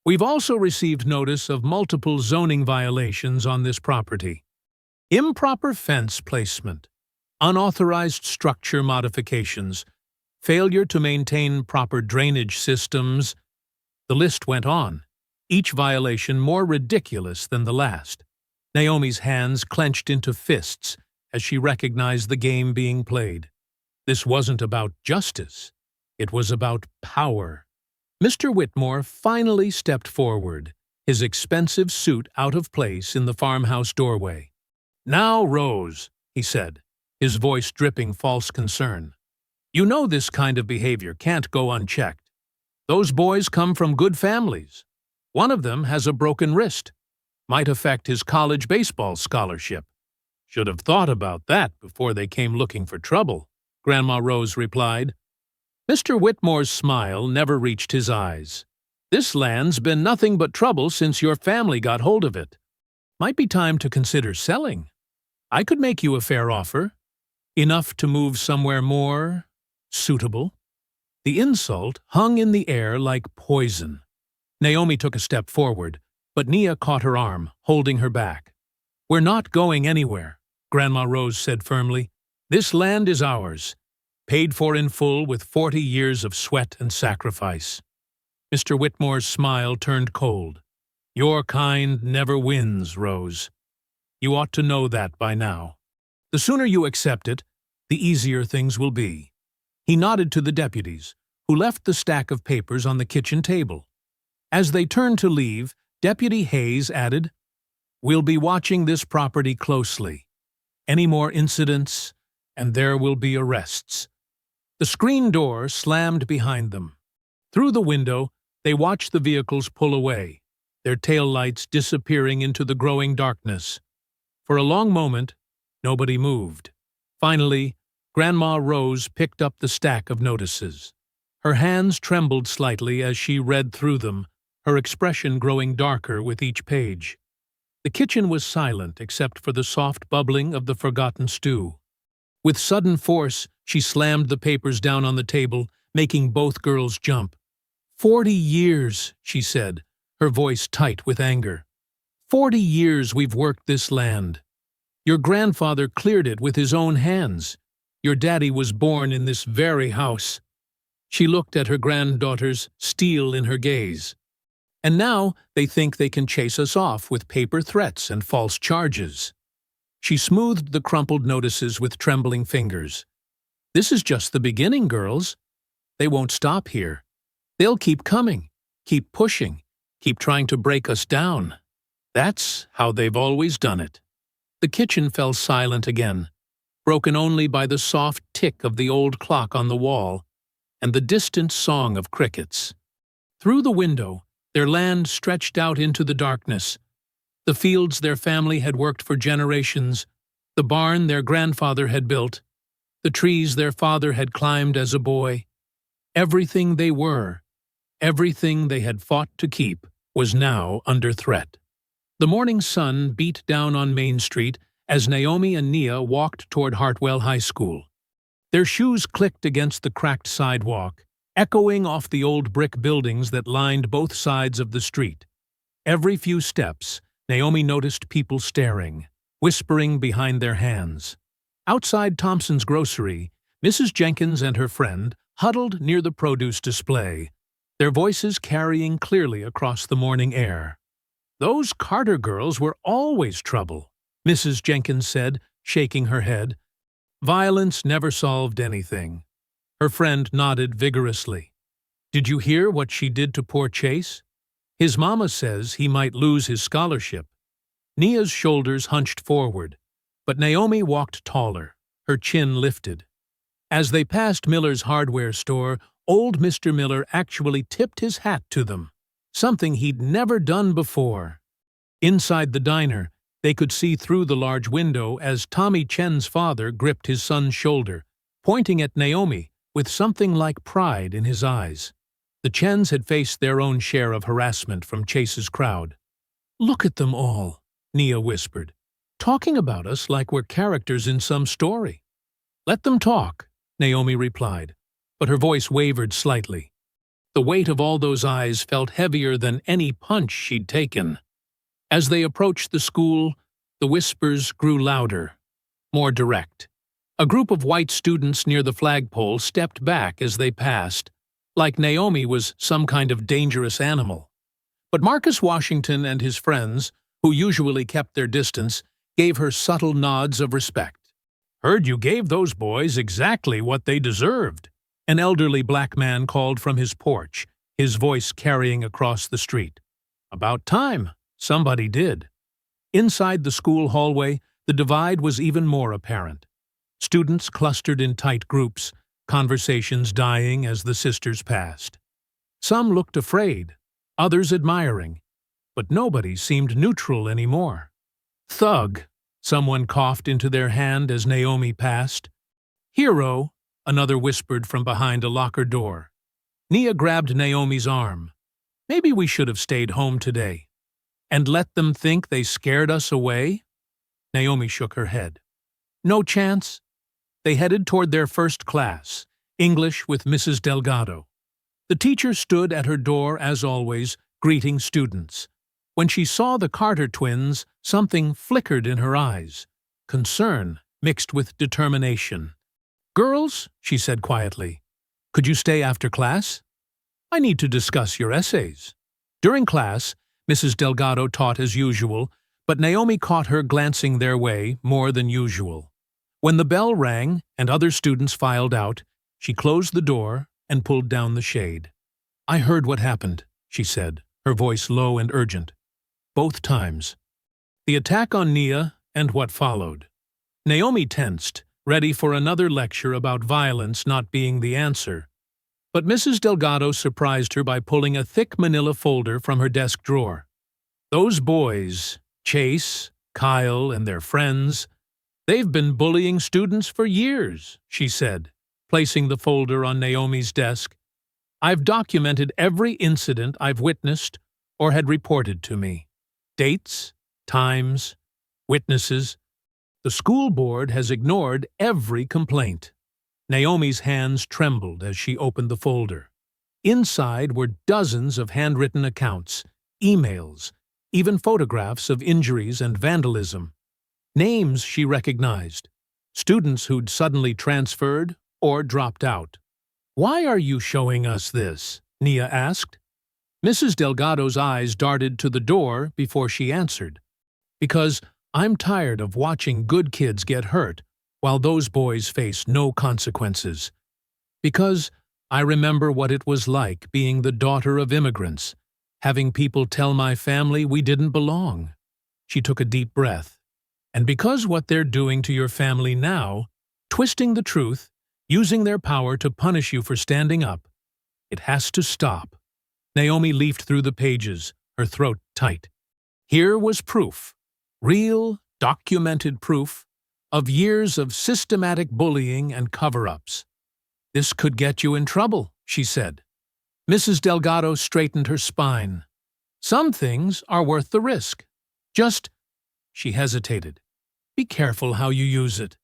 "We've also received notice of multiple zoning violations on this property. Improper fence placement, unauthorized structure modifications, failure to maintain proper drainage systems." The list went on, each violation more ridiculous than the last. Naomi's hands clenched into fists as she recognized the game being played. This wasn't about justice. It was about power. Mr. Whitmore finally stepped forward, his expensive suit out of place in the farmhouse doorway. "Now, Rose," he said, his voice dripping false concern. "You know this kind of behavior can't go unchecked. Those boys come from good families. One of them has a broken wrist. Might affect his college baseball scholarship." "Should have thought about that before they came looking for trouble," Grandma Rose replied. Mr. Whitmore's smile never reached his eyes. "This land's been nothing but trouble since your family got hold of it. Might be time to consider selling. I could make you a fair offer. Enough to move somewhere more suitable." The insult hung in the air like poison. Naomi took a step forward, but Nia caught her arm, holding her back. "We're not going anywhere," Grandma Rose said firmly. "This land is ours, paid for in full with 40 years of sweat and sacrifice." Mr. Whitmore's smile turned cold. "Your kind never wins, Rose. You ought to know that by now. The sooner you accept it, the easier things will be." He nodded to the deputies, who left the stack of papers on the kitchen table. As they turned to leave, Deputy Hayes added, "We'll be watching this property closely. Any more incidents, and there will be arrests. The screen door slammed behind them. Through the window, they watched the vehicles pull away, their taillights disappearing into the growing darkness. For a long moment, nobody moved. Finally, Grandma Rose picked up the stack of notices. Her hands trembled slightly as she read through them, her expression growing darker with each page. The kitchen was silent except for the soft bubbling of the forgotten stew. With sudden force, she slammed the papers down on the table, making both girls jump. 40 years, she said, her voice tight with anger. 40 years we've worked this land. Your grandfather cleared it with his own hands. Your daddy was born in this very house. She looked at her granddaughters, steel in her gaze. And now they think they can chase us off with paper threats and false charges. She smoothed the crumpled notices with trembling fingers. This is just the beginning, girls. They won't stop here. They'll keep coming, keep pushing, keep trying to break us down. That's how they've always done it. The kitchen fell silent again, broken only by the soft tick of the old clock on the wall and the distant song of crickets. Through the window, their land stretched out into the darkness. The fields their family had worked for generations, the barn their grandfather had built, the trees their father had climbed as a boy. Everything they were, everything they had fought to keep, was now under threat. The morning sun beat down on Main Street as Naomi and Nia walked toward Hartwell High School. Their shoes clicked against the cracked sidewalk, echoing off the old brick buildings that lined both sides of the street. Every few steps, Naomi noticed people staring, whispering behind their hands. Outside Thompson's grocery, Mrs. Jenkins and her friend huddled near the produce display, their voices carrying clearly across the morning air. Those Carter girls were always trouble, Mrs. Jenkins said, shaking her head. Violence never solved anything. Her friend nodded vigorously. Did you hear what she did to poor Chase? His mama says he might lose his scholarship. Nia's shoulders hunched forward, but Naomi walked taller, her chin lifted. As they passed Miller's hardware store, old Mr. Miller actually tipped his hat to them, something he'd never done before. Inside the diner, they could see through the large window as Tommy Chen's father gripped his son's shoulder, pointing at Naomi with something like pride in his eyes. The Chens had faced their own share of harassment from Chase's crowd. "Look at them all," Nia whispered, "talking about us like we're characters in some story." "Let them talk," Naomi replied, but her voice wavered slightly. The weight of all those eyes felt heavier than any punch she'd taken. As they approached the school, the whispers grew louder, more direct. A group of white students near the flagpole stepped back as they passed, like Naomi was some kind of dangerous animal. But Marcus Washington and his friends, who usually kept their distance, gave her subtle nods of respect. "Heard you gave those boys exactly what they deserved," an elderly black man called from his porch, his voice carrying across the street. "About time somebody did." Inside the school hallway, the divide was even more apparent. Students clustered in tight groups, conversations dying as the sisters passed. Some looked afraid, others admiring, but nobody seemed neutral anymore. "Thug," someone coughed into their hand as Naomi passed. "Hero," another whispered from behind a locker door. Nia grabbed Naomi's arm. "Maybe we should have stayed home today. And let them think they scared us away?" Naomi shook her head. "No chance." They headed toward their first class, English with Mrs. Delgado. The teacher stood at her door as always, greeting students. When she saw the Carter twins, something flickered in her eyes, concern mixed with determination. "Girls," she said quietly, "could you stay after class? I need to discuss your essays." During class, Mrs. Delgado taught as usual, but Naomi caught her glancing their way more than usual. When the bell rang and other students filed out, she closed the door and pulled down the shade. "I heard what happened," she said, her voice low and urgent. "Both times. The attack on Nia and what followed. Naomi tensed, ready for another lecture about violence not being the answer. But Mrs. Delgado surprised her by pulling a thick manila folder from her desk drawer. Those boys, Chase, Kyle, and their friends, they've been bullying students for years, she said, placing the folder on Naomi's desk. I've documented every incident I've witnessed or had reported to me. Dates, times, witnesses. The school board has ignored every complaint. Naomi's hands trembled as she opened the folder. Inside were dozens of handwritten accounts, emails, even photographs of injuries and vandalism. Names she recognized, students who'd suddenly transferred or dropped out. "Why are you showing us this?" Nia asked. Mrs. Delgado's eyes darted to the door before she answered. "Because I'm tired of watching good kids get hurt while those boys face no consequences. Because I remember what it was like being the daughter of immigrants, having people tell my family we didn't belong." She took a deep breath. "And because what they're doing to your family now, twisting the truth, using their power to punish you for standing up, it has to stop." Naomi leafed through the pages, her throat tight. Here was proof, real, documented proof, of years of systematic bullying and cover-ups. "This could get you in trouble," she said. Mrs. Delgado straightened her spine. "Some things are worth the risk. Just—" she hesitated. "Be careful how you use it.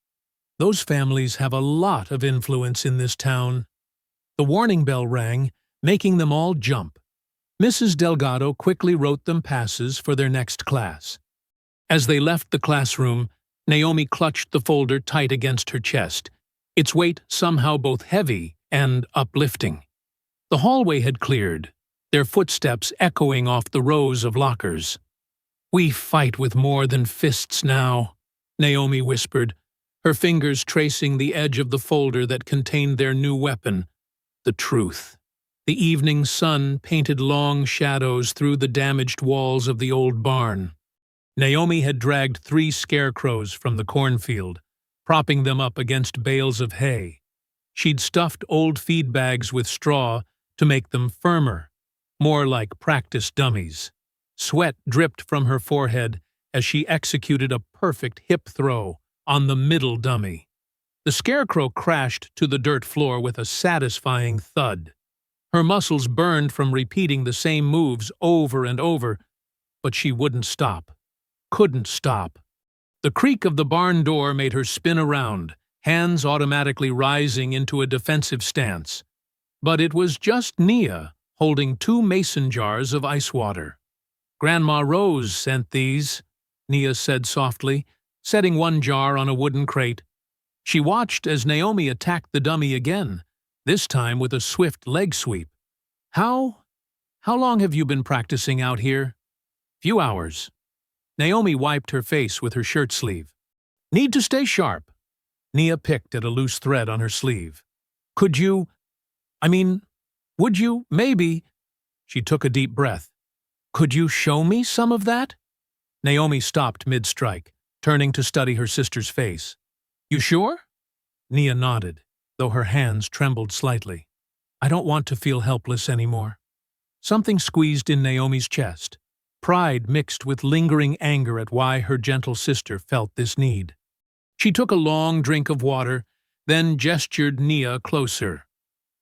Those families have a lot of influence in this town." The warning bell rang, making them all jump. Mrs. Delgado quickly wrote them passes for their next class. As they left the classroom, Naomi clutched the folder tight against her chest, its weight somehow both heavy and uplifting. The hallway had cleared, their footsteps echoing off the rows of lockers. "We fight with more than fists now," Naomi whispered, her fingers tracing the edge of the folder that contained their new weapon, the truth. The evening sun painted long shadows through the damaged walls of the old barn. Naomi had dragged 3 scarecrows from the cornfield, propping them up against bales of hay. She'd stuffed old feed bags with straw to make them firmer, more like practice dummies. Sweat dripped from her forehead as she executed a perfect hip throw on the middle dummy. The scarecrow crashed to the dirt floor with a satisfying thud. Her muscles burned from repeating the same moves over and over, but she wouldn't stop. Couldn't stop. The creak of the barn door made her spin around, hands automatically rising into a defensive stance. But it was just Nia, holding 2 mason jars of ice water. "Grandma Rose sent these," Nia said softly, setting one jar on a wooden crate. She watched as Naomi attacked the dummy again, this time with a swift leg sweep. How long have you been practicing out here?" "Few hours." Naomi wiped her face with her shirt sleeve. "Need to stay sharp." Nia picked at a loose thread on her sleeve. Would you, maybe?" She took a deep breath. "Could you show me some of that?" Naomi stopped mid-strike, turning to study her sister's face. "You sure?" Nia nodded, though her hands trembled slightly. "I don't want to feel helpless anymore." Something squeezed in Naomi's chest, pride mixed with lingering anger at why her gentle sister felt this need. She took a long drink of water, then gestured Nia closer.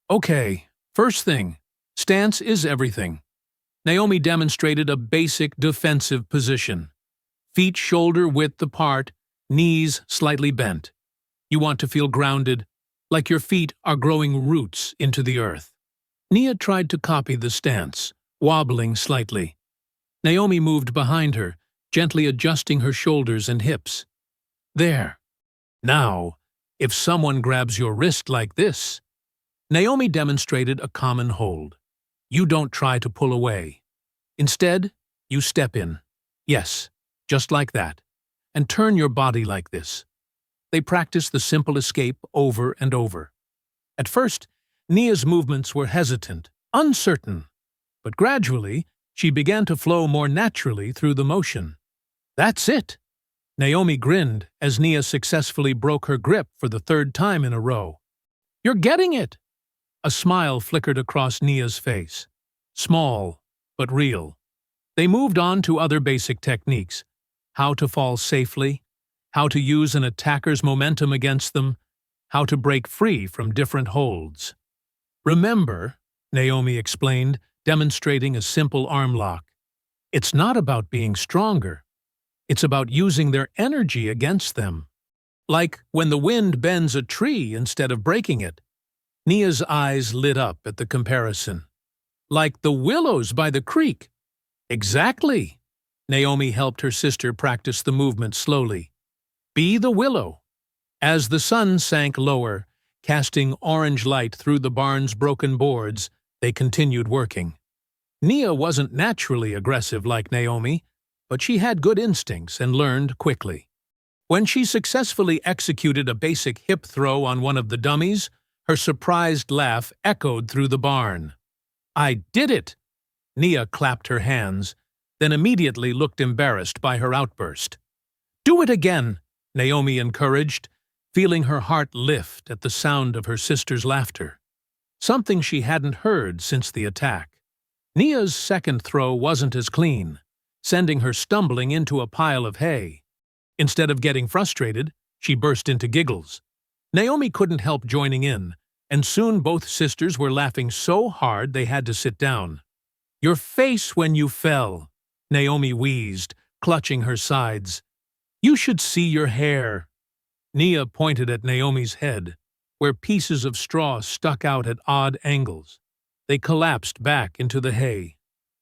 "Okay, first thing, stance is everything." Naomi demonstrated a basic defensive position. Feet shoulder-width apart, knees slightly bent. You want to feel grounded, like your feet are growing roots into the earth. Nia tried to copy the stance, wobbling slightly. Naomi moved behind her, gently adjusting her shoulders and hips. "There. Now, if someone grabs your wrist like this..." Naomi demonstrated a common hold. You don't try to pull away. Instead, you step in. Yes, just like that. And turn your body like this. They practiced the simple escape over and over. At first, Nia's movements were hesitant, uncertain, but gradually she began to flow more naturally through the motion. "That's it." Naomi grinned as Nia successfully broke her grip for the third time in a row. "You're getting it!" A smile flickered across Nia's face. Small, but real. They moved on to other basic techniques. How to fall safely, how to use an attacker's momentum against them, how to break free from different holds. "Remember," Naomi explained, demonstrating a simple arm lock, "it's not about being stronger. It's about using their energy against them. Like when the wind bends a tree instead of breaking it." Nia's eyes lit up at the comparison. "Like the willows by the creek." "Exactly." Naomi helped her sister practice the movement slowly. "Be the willow." As the sun sank lower, casting orange light through the barn's broken boards, they continued working. Nia wasn't naturally aggressive like Naomi, but she had good instincts and learned quickly. When she successfully executed a basic hip throw on one of the dummies, her surprised laugh echoed through the barn. "I did it!" Nia clapped her hands, then immediately looked embarrassed by her outburst. "Do it again," Naomi encouraged, feeling her heart lift at the sound of her sister's laughter. Something she hadn't heard since the attack. Nia's second throw wasn't as clean, sending her stumbling into a pile of hay. Instead of getting frustrated, she burst into giggles. Naomi couldn't help joining in, and soon both sisters were laughing so hard they had to sit down. "Your face when you fell," Naomi wheezed, clutching her sides. "You should see your hair." Nia pointed at Naomi's head, where pieces of straw stuck out at odd angles. They collapsed back into the hay,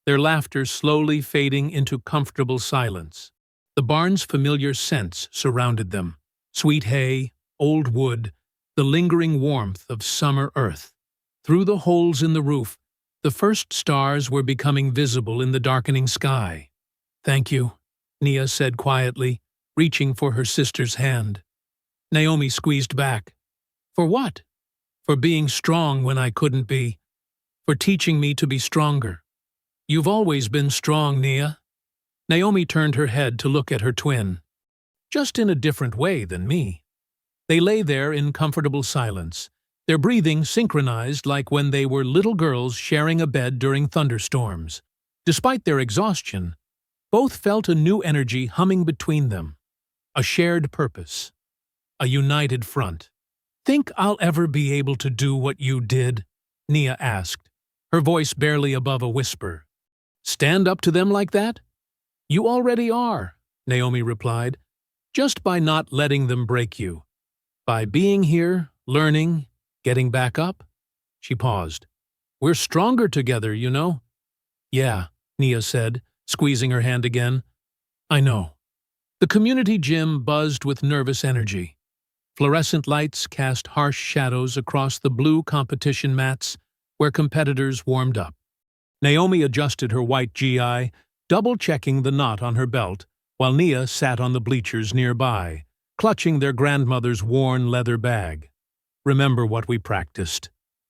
their laughter slowly fading into comfortable silence. The barn's familiar scents surrounded them: sweet hay, old wood, the lingering warmth of summer earth. Through the holes in the roof, the first stars were becoming visible in the darkening sky. "Thank you," Nia said quietly, reaching for her sister's hand. Naomi squeezed back. "For what?" "For being strong when I couldn't be. For teaching me to be stronger." "You've always been strong, Nia." Naomi turned her head to look at her twin. "Just in a different way than me." They lay there in comfortable silence, their breathing synchronized like when they were little girls sharing a bed during thunderstorms. Despite their exhaustion, both felt a new energy humming between them. A shared purpose. A united front. "Think I'll ever be able to do what you did?" Nia asked, her voice barely above a whisper. "Stand up to them like that?" "You already are," Naomi replied, "just by not letting them break you. By being here, learning, getting back up." She paused. "We're stronger together, you know." "Yeah," Nia said, squeezing her hand again. "I know." The community gym buzzed with nervous energy. Fluorescent lights cast harsh shadows across the blue competition mats where competitors warmed up. Naomi adjusted her white GI, double-checking the knot on her belt, while Nia sat on the bleachers nearby, clutching their grandmother's worn leather bag. "Remember what we practiced,"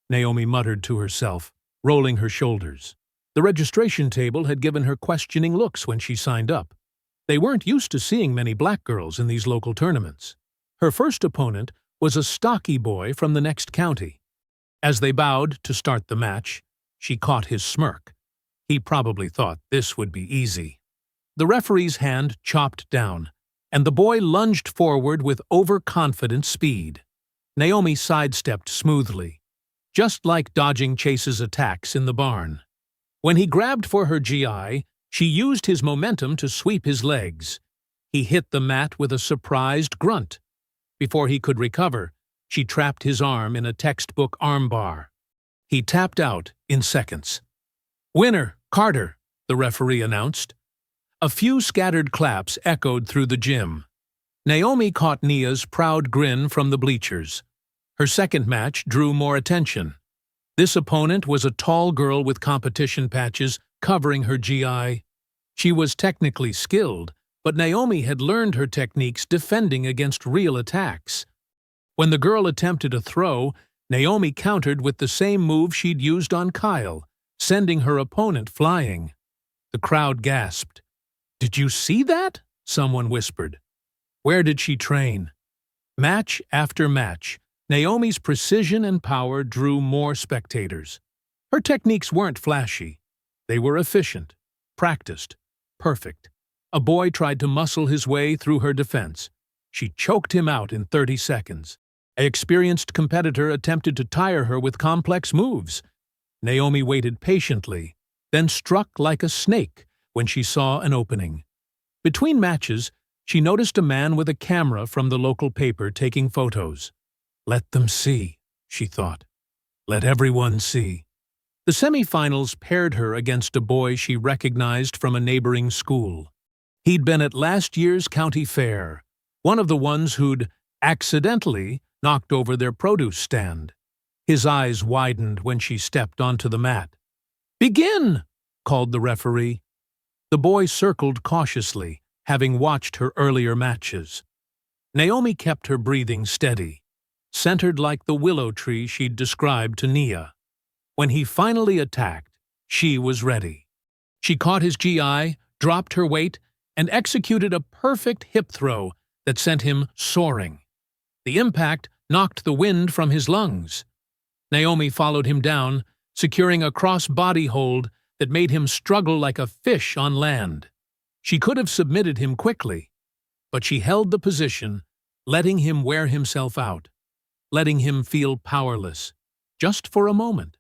Naomi muttered to herself, rolling her shoulders. The registration table had given her questioning looks when she signed up. They weren't used to seeing many black girls in these local tournaments. Her first opponent was a stocky boy from the next county. As they bowed to start the match, she caught his smirk. He probably thought this would be easy. The referee's hand chopped down, and the boy lunged forward with overconfident speed. Naomi sidestepped smoothly, just like dodging Chase's attacks in the barn. When he grabbed for her GI, she used his momentum to sweep his legs. He hit the mat with a surprised grunt. Before he could recover, she trapped his arm in a textbook armbar. He tapped out in seconds. "Winner, Carter," the referee announced. A few scattered claps echoed through the gym. Naomi caught Nia's proud grin from the bleachers. Her second match drew more attention. This opponent was a tall girl with competition patches covering her GI. She was technically skilled, but Naomi had learned her techniques defending against real attacks. When the girl attempted a throw, Naomi countered with the same move she'd used on Kyle, sending her opponent flying. The crowd gasped. "Did you see that?" someone whispered. Where did she train? Match after match, Naomi's precision and power drew more spectators. Her techniques weren't flashy. They were efficient, practiced, perfect. A boy tried to muscle his way through her defense. She choked him out in 30 seconds. An experienced competitor attempted to tire her with complex moves. Naomi waited patiently, then struck like a snake when she saw an opening. Between matches, she noticed a man with a camera from the local paper taking photos. Let them see, she thought. Let everyone see. The semifinals paired her against a boy she recognized from a neighboring school. He'd been at last year's county fair, one of the ones who'd accidentally knocked over their produce stand. His eyes widened when she stepped onto the mat. "Begin!" called the referee. The boy circled cautiously, having watched her earlier matches. Naomi kept her breathing steady, centered like the willow tree she'd described to Nia. When he finally attacked, she was ready. She caught his GI, dropped her weight, and executed a perfect hip throw that sent him soaring. The impact knocked the wind from his lungs. Naomi followed him down, securing a cross-body hold that made him struggle like a fish on land. She could have submitted him quickly, but she held the position, letting him wear himself out, letting him feel powerless, just for a moment.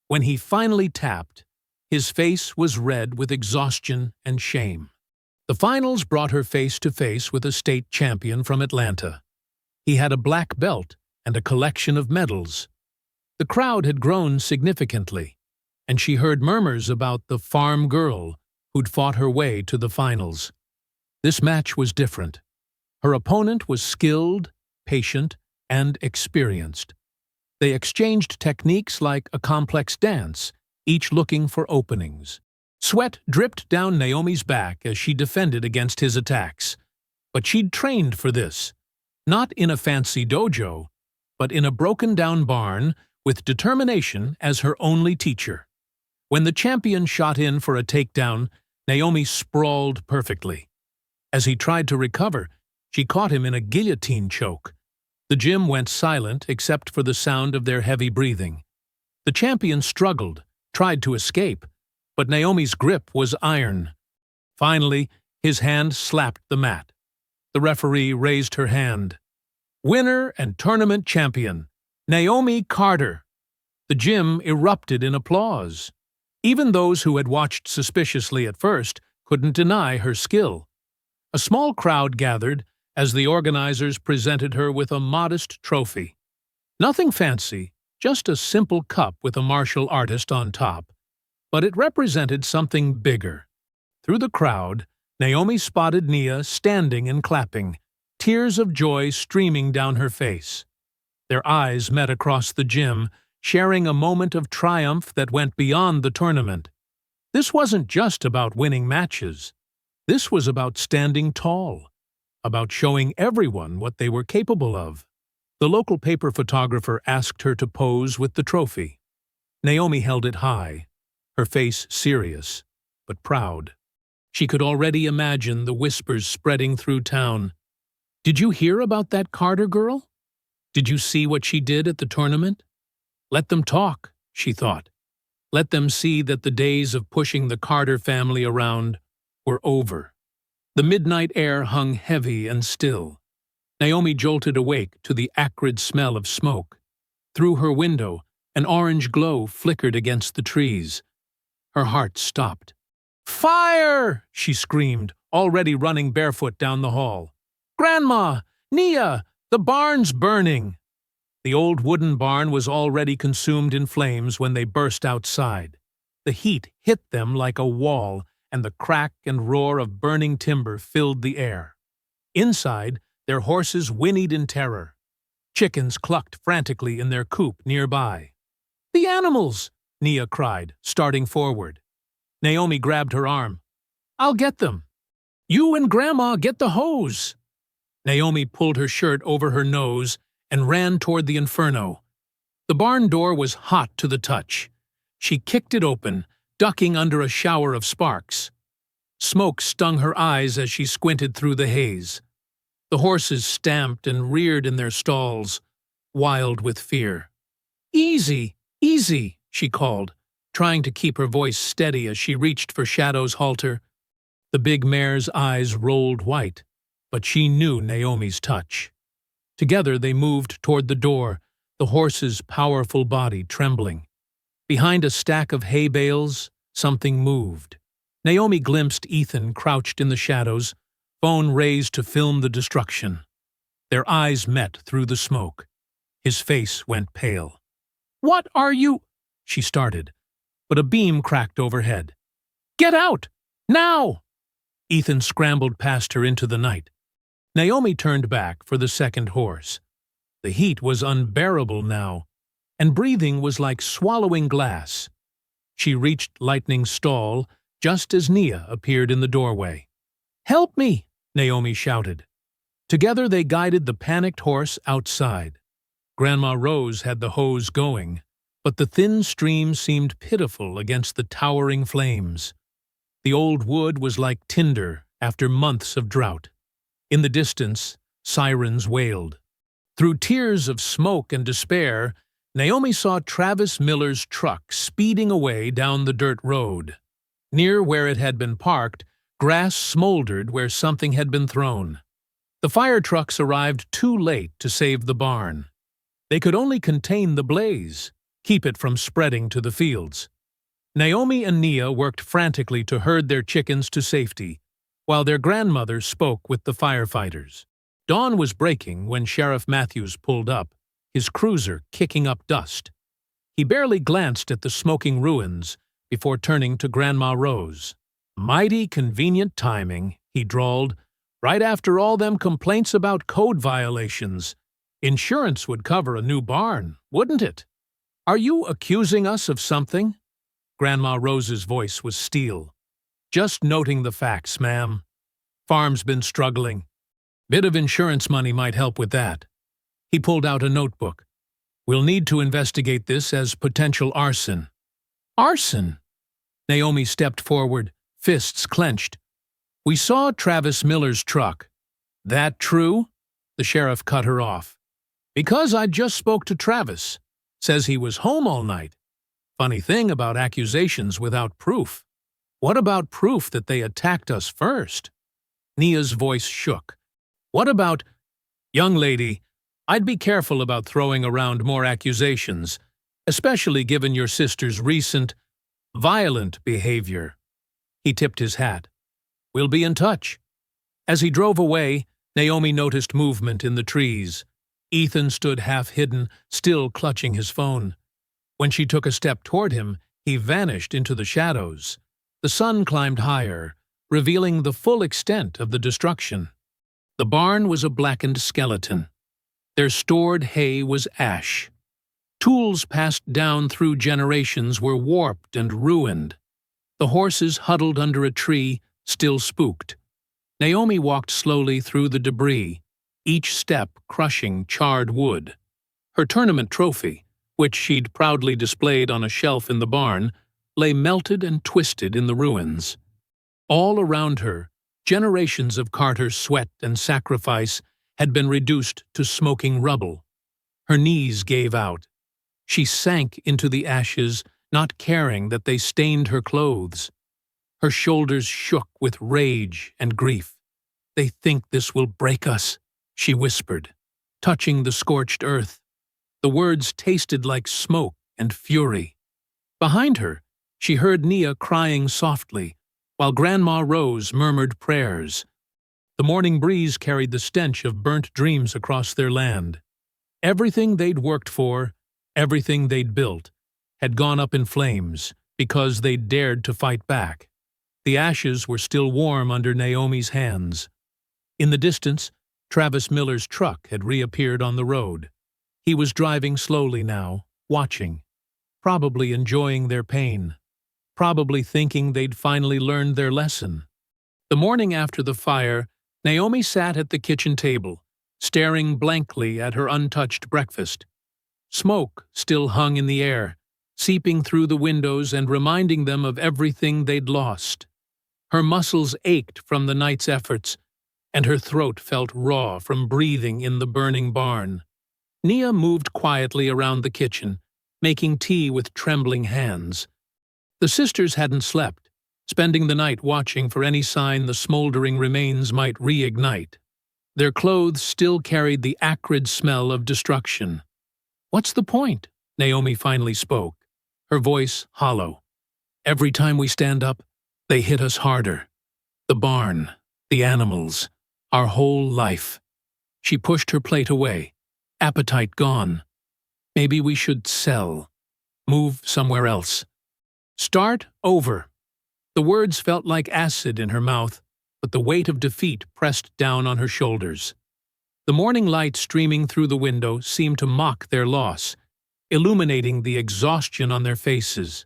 When he finally tapped, his face was red with exhaustion and shame. The finals brought her face to face with a state champion from Atlanta. He had a black belt and a collection of medals. The crowd had grown significantly, and she heard murmurs about the farm girl who'd fought her way to the finals. This match was different. Her opponent was skilled, patient, and experienced. They exchanged techniques like a complex dance, each looking for openings. Sweat dripped down Naomi's back as she defended against his attacks. But she'd trained for this, not in a fancy dojo, but in a broken-down barn with determination as her only teacher. When the champion shot in for a takedown, Naomi sprawled perfectly. As he tried to recover, she caught him in a guillotine choke. The gym went silent except for the sound of their heavy breathing. The champion struggled, tried to escape, but Naomi's grip was iron. Finally, his hand slapped the mat. The referee raised her hand. "Winner and tournament champion, Naomi Carter." The gym erupted in applause. Even those who had watched suspiciously at first couldn't deny her skill. A small crowd gathered as the organizers presented her with a modest trophy. Nothing fancy, just a simple cup with a martial artist on top. But it represented something bigger. Through the crowd, Naomi spotted Nia standing and clapping, tears of joy streaming down her face. Their eyes met across the gym, sharing a moment of triumph that went beyond the tournament. This wasn't just about winning matches. This was about standing tall, about showing everyone what they were capable of. The local paper photographer asked her to pose with the trophy. Naomi held it high, her face serious, but proud. She could already imagine the whispers spreading through town. "Did you hear about that Carter girl? Did you see what she did at the tournament?" Let them talk, she thought. Let them see that the days of pushing the Carter family around were over. The midnight air hung heavy and still. Naomi jolted awake to the acrid smell of smoke. Through her window, an orange glow flickered against the trees. Her heart stopped. "Fire!" she screamed, already running barefoot down the hall. "Grandma! Nia! The barn's burning!" The old wooden barn was already consumed in flames when they burst outside. The heat hit them like a wall, and the crack and roar of burning timber filled the air. Inside, their horses whinnied in terror. Chickens clucked frantically in their coop nearby. "The animals!" Nia cried, starting forward. Naomi grabbed her arm. "I'll get them." "You and Grandma get the hose." Naomi pulled her shirt over her nose and ran toward the inferno. The barn door was hot to the touch. She kicked it open, ducking under a shower of sparks. Smoke stung her eyes as she squinted through the haze. The horses stamped and reared in their stalls, wild with fear. "Easy, easy," she called, trying to keep her voice steady as she reached for Shadow's halter. The big mare's eyes rolled white, but she knew Naomi's touch. Together they moved toward the door, the horse's powerful body trembling. Behind a stack of hay bales, something moved. Naomi glimpsed Ethan crouched in the shadows, phone raised to film the destruction. Their eyes met through the smoke. His face went pale. "What are you—" she started, but a beam cracked overhead. "Get out! Now!" Ethan scrambled past her into the night. Naomi turned back for the second horse. The heat was unbearable now, and breathing was like swallowing glass. She reached Lightning's stall just as Nia appeared in the doorway. "Help me!" Naomi shouted. Together they guided the panicked horse outside. Grandma Rose had the hose going, but the thin stream seemed pitiful against the towering flames. The old wood was like tinder after months of drought. In the distance, sirens wailed. Through tears of smoke and despair, Naomi saw Travis Miller's truck speeding away down the dirt road. Near where it had been parked, grass smoldered where something had been thrown. The fire trucks arrived too late to save the barn. They could only contain the blaze, keep it from spreading to the fields. Naomi and Nia worked frantically to herd their chickens to safety, while their grandmother spoke with the firefighters. Dawn was breaking when Sheriff Matthews pulled up, his cruiser kicking up dust. He barely glanced at the smoking ruins before turning to Grandma Rose. "Mighty convenient timing," he drawled, "right after all them complaints about code violations. Insurance would cover a new barn, wouldn't it? Are you accusing us of something?" Grandma Rose's voice was steel. "Just noting the facts, ma'am. Farm's been struggling. Bit of insurance money might help with that." He pulled out a notebook. "We'll need to investigate this as potential arson." "Arson?" Naomi stepped forward, fists clenched. "We saw Travis Miller's truck." "That true?" The sheriff cut her off. "Because I just spoke to Travis. Says he was home all night. Funny thing about accusations without proof. What about proof that they attacked us first?" Nia's voice shook. "What about—" "Young lady, I'd be careful about throwing around more accusations, especially given your sister's recent, violent behavior." He tipped his hat. "We'll be in touch." As he drove away, Naomi noticed movement in the trees. Ethan stood half-hidden, still clutching his phone. When she took a step toward him, he vanished into the shadows. The sun climbed higher, revealing the full extent of the destruction. The barn was a blackened skeleton. Their stored hay was ash. Tools passed down through generations were warped and ruined. The horses huddled under a tree, still spooked. Naomi walked slowly through the debris, each step crushing charred wood. Her tournament trophy, which she'd proudly displayed on a shelf in the barn, lay melted and twisted in the ruins. All around her, generations of Carter's sweat and sacrifice had been reduced to smoking rubble. Her knees gave out. She sank into the ashes, not caring that they stained her clothes. Her shoulders shook with rage and grief. "They think this will break us," she whispered, touching the scorched earth. The words tasted like smoke and fury. Behind her, she heard Nia crying softly, while Grandma Rose murmured prayers. The morning breeze carried the stench of burnt dreams across their land. Everything they'd worked for, everything they'd built, had gone up in flames because they'd dared to fight back. The ashes were still warm under Naomi's hands. In the distance, Travis Miller's truck had reappeared on the road. He was driving slowly now, watching, probably enjoying their pain, probably thinking they'd finally learned their lesson. The morning after the fire, Naomi sat at the kitchen table, staring blankly at her untouched breakfast. Smoke still hung in the air, seeping through the windows and reminding them of everything they'd lost. Her muscles ached from the night's efforts, and her throat felt raw from breathing in the burning barn. Nia moved quietly around the kitchen, making tea with trembling hands. The sisters hadn't slept, spending the night watching for any sign the smoldering remains might reignite. Their clothes still carried the acrid smell of destruction. "What's the point?" Naomi finally spoke, her voice hollow. "Every time we stand up, they hit us harder. The barn, the animals, our whole life." She pushed her plate away, appetite gone. "Maybe we should sell. Move somewhere else. Start over." The words felt like acid in her mouth, but the weight of defeat pressed down on her shoulders. The morning light streaming through the window seemed to mock their loss, illuminating the exhaustion on their faces.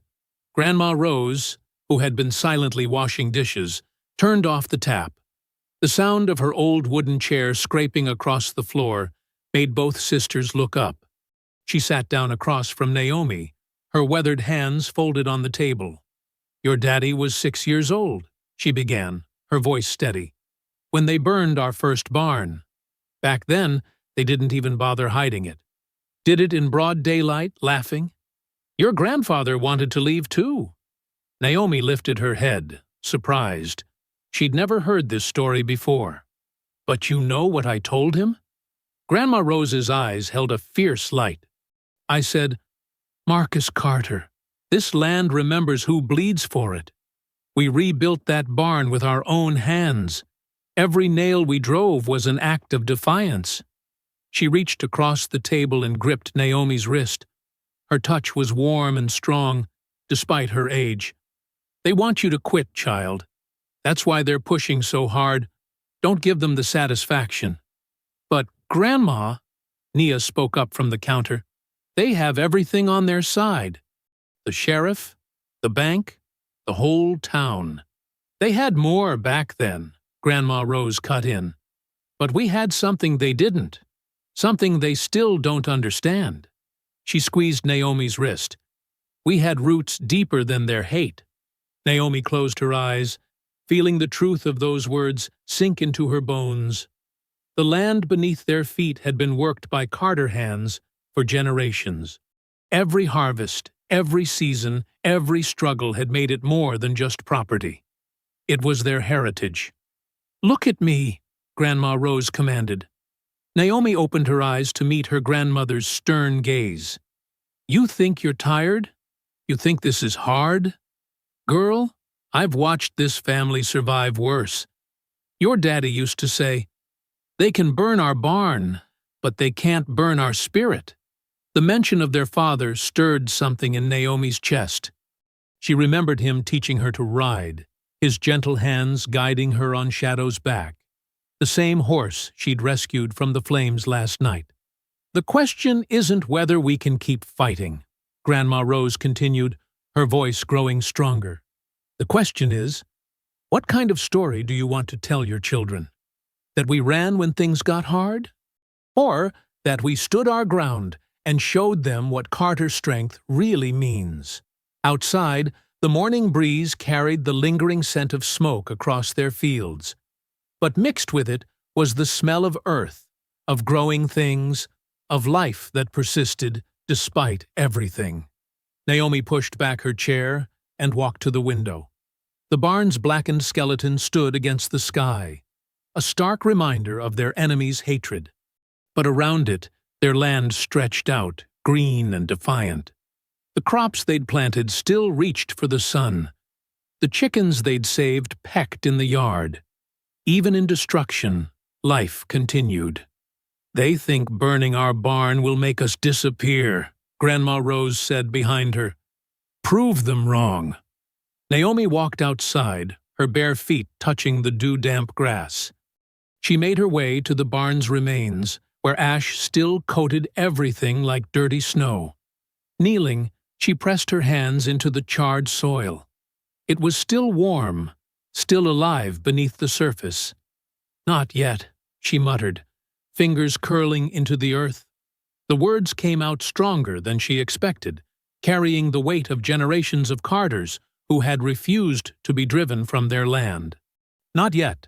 Grandma Rose, who had been silently washing dishes, turned off the tap. The sound of her old wooden chair scraping across the floor made both sisters look up. She sat down across from Naomi, her weathered hands folded on the table. "Your daddy was 6 years old," she began, her voice steady, "when they burned our first barn. Back then, they didn't even bother hiding it. Did it in broad daylight, laughing. Your grandfather wanted to leave too." Naomi lifted her head, surprised. She'd never heard this story before. "But you know what I told him?" Grandma Rose's eyes held a fierce light. "I said, Marcus Carter, this land remembers who bleeds for it. We rebuilt that barn with our own hands. Every nail we drove was an act of defiance." She reached across the table and gripped Naomi's wrist. Her touch was warm and strong, despite her age. "They want you to quit, child. That's why they're pushing so hard. Don't give them the satisfaction." "But, Grandma," Nia spoke up from the counter, "they have everything on their side. The sheriff, the bank, the whole town. They had more back then," Grandma Rose cut in. "But we had something they didn't. Something they still don't understand." She squeezed Naomi's wrist. "We had roots deeper than their hate." Naomi closed her eyes, feeling the truth of those words sink into her bones. The land beneath their feet had been worked by Carter hands for generations. Every harvest, every season, every struggle had made it more than just property. It was their heritage. "Look at me," Grandma Rose commanded. Naomi opened her eyes to meet her grandmother's stern gaze. "You think you're tired? You think this is hard? Girl, I've watched this family survive worse. Your daddy used to say, 'They can burn our barn, but they can't burn our spirit.'" The mention of their father stirred something in Naomi's chest. She remembered him teaching her to ride, his gentle hands guiding her on Shadow's back, the same horse she'd rescued from the flames last night. "The question isn't whether we can keep fighting," Grandma Rose continued, her voice growing stronger. "The question is, what kind of story do you want to tell your children? That we ran when things got hard? Or that we stood our ground and showed them what Carter strength really means?" Outside, the morning breeze carried the lingering scent of smoke across their fields. But mixed with it was the smell of earth, of growing things, of life that persisted despite everything. Naomi pushed back her chair and walked to the window. The barn's blackened skeleton stood against the sky, a stark reminder of their enemies' hatred. But around it, their land stretched out, green and defiant. The crops they'd planted still reached for the sun. The chickens they'd saved pecked in the yard. Even in destruction, life continued. "They think burning our barn will make us disappear," Grandma Rose said behind her. "Prove them wrong." Naomi walked outside, her bare feet touching the dew-damp grass. She made her way to the barn's remains, where ash still coated everything like dirty snow. Kneeling, she pressed her hands into the charred soil. It was still warm, still alive beneath the surface. "Not yet," she muttered, fingers curling into the earth. The words came out stronger than she expected, carrying the weight of generations of Carters who had refused to be driven from their land. "Not yet."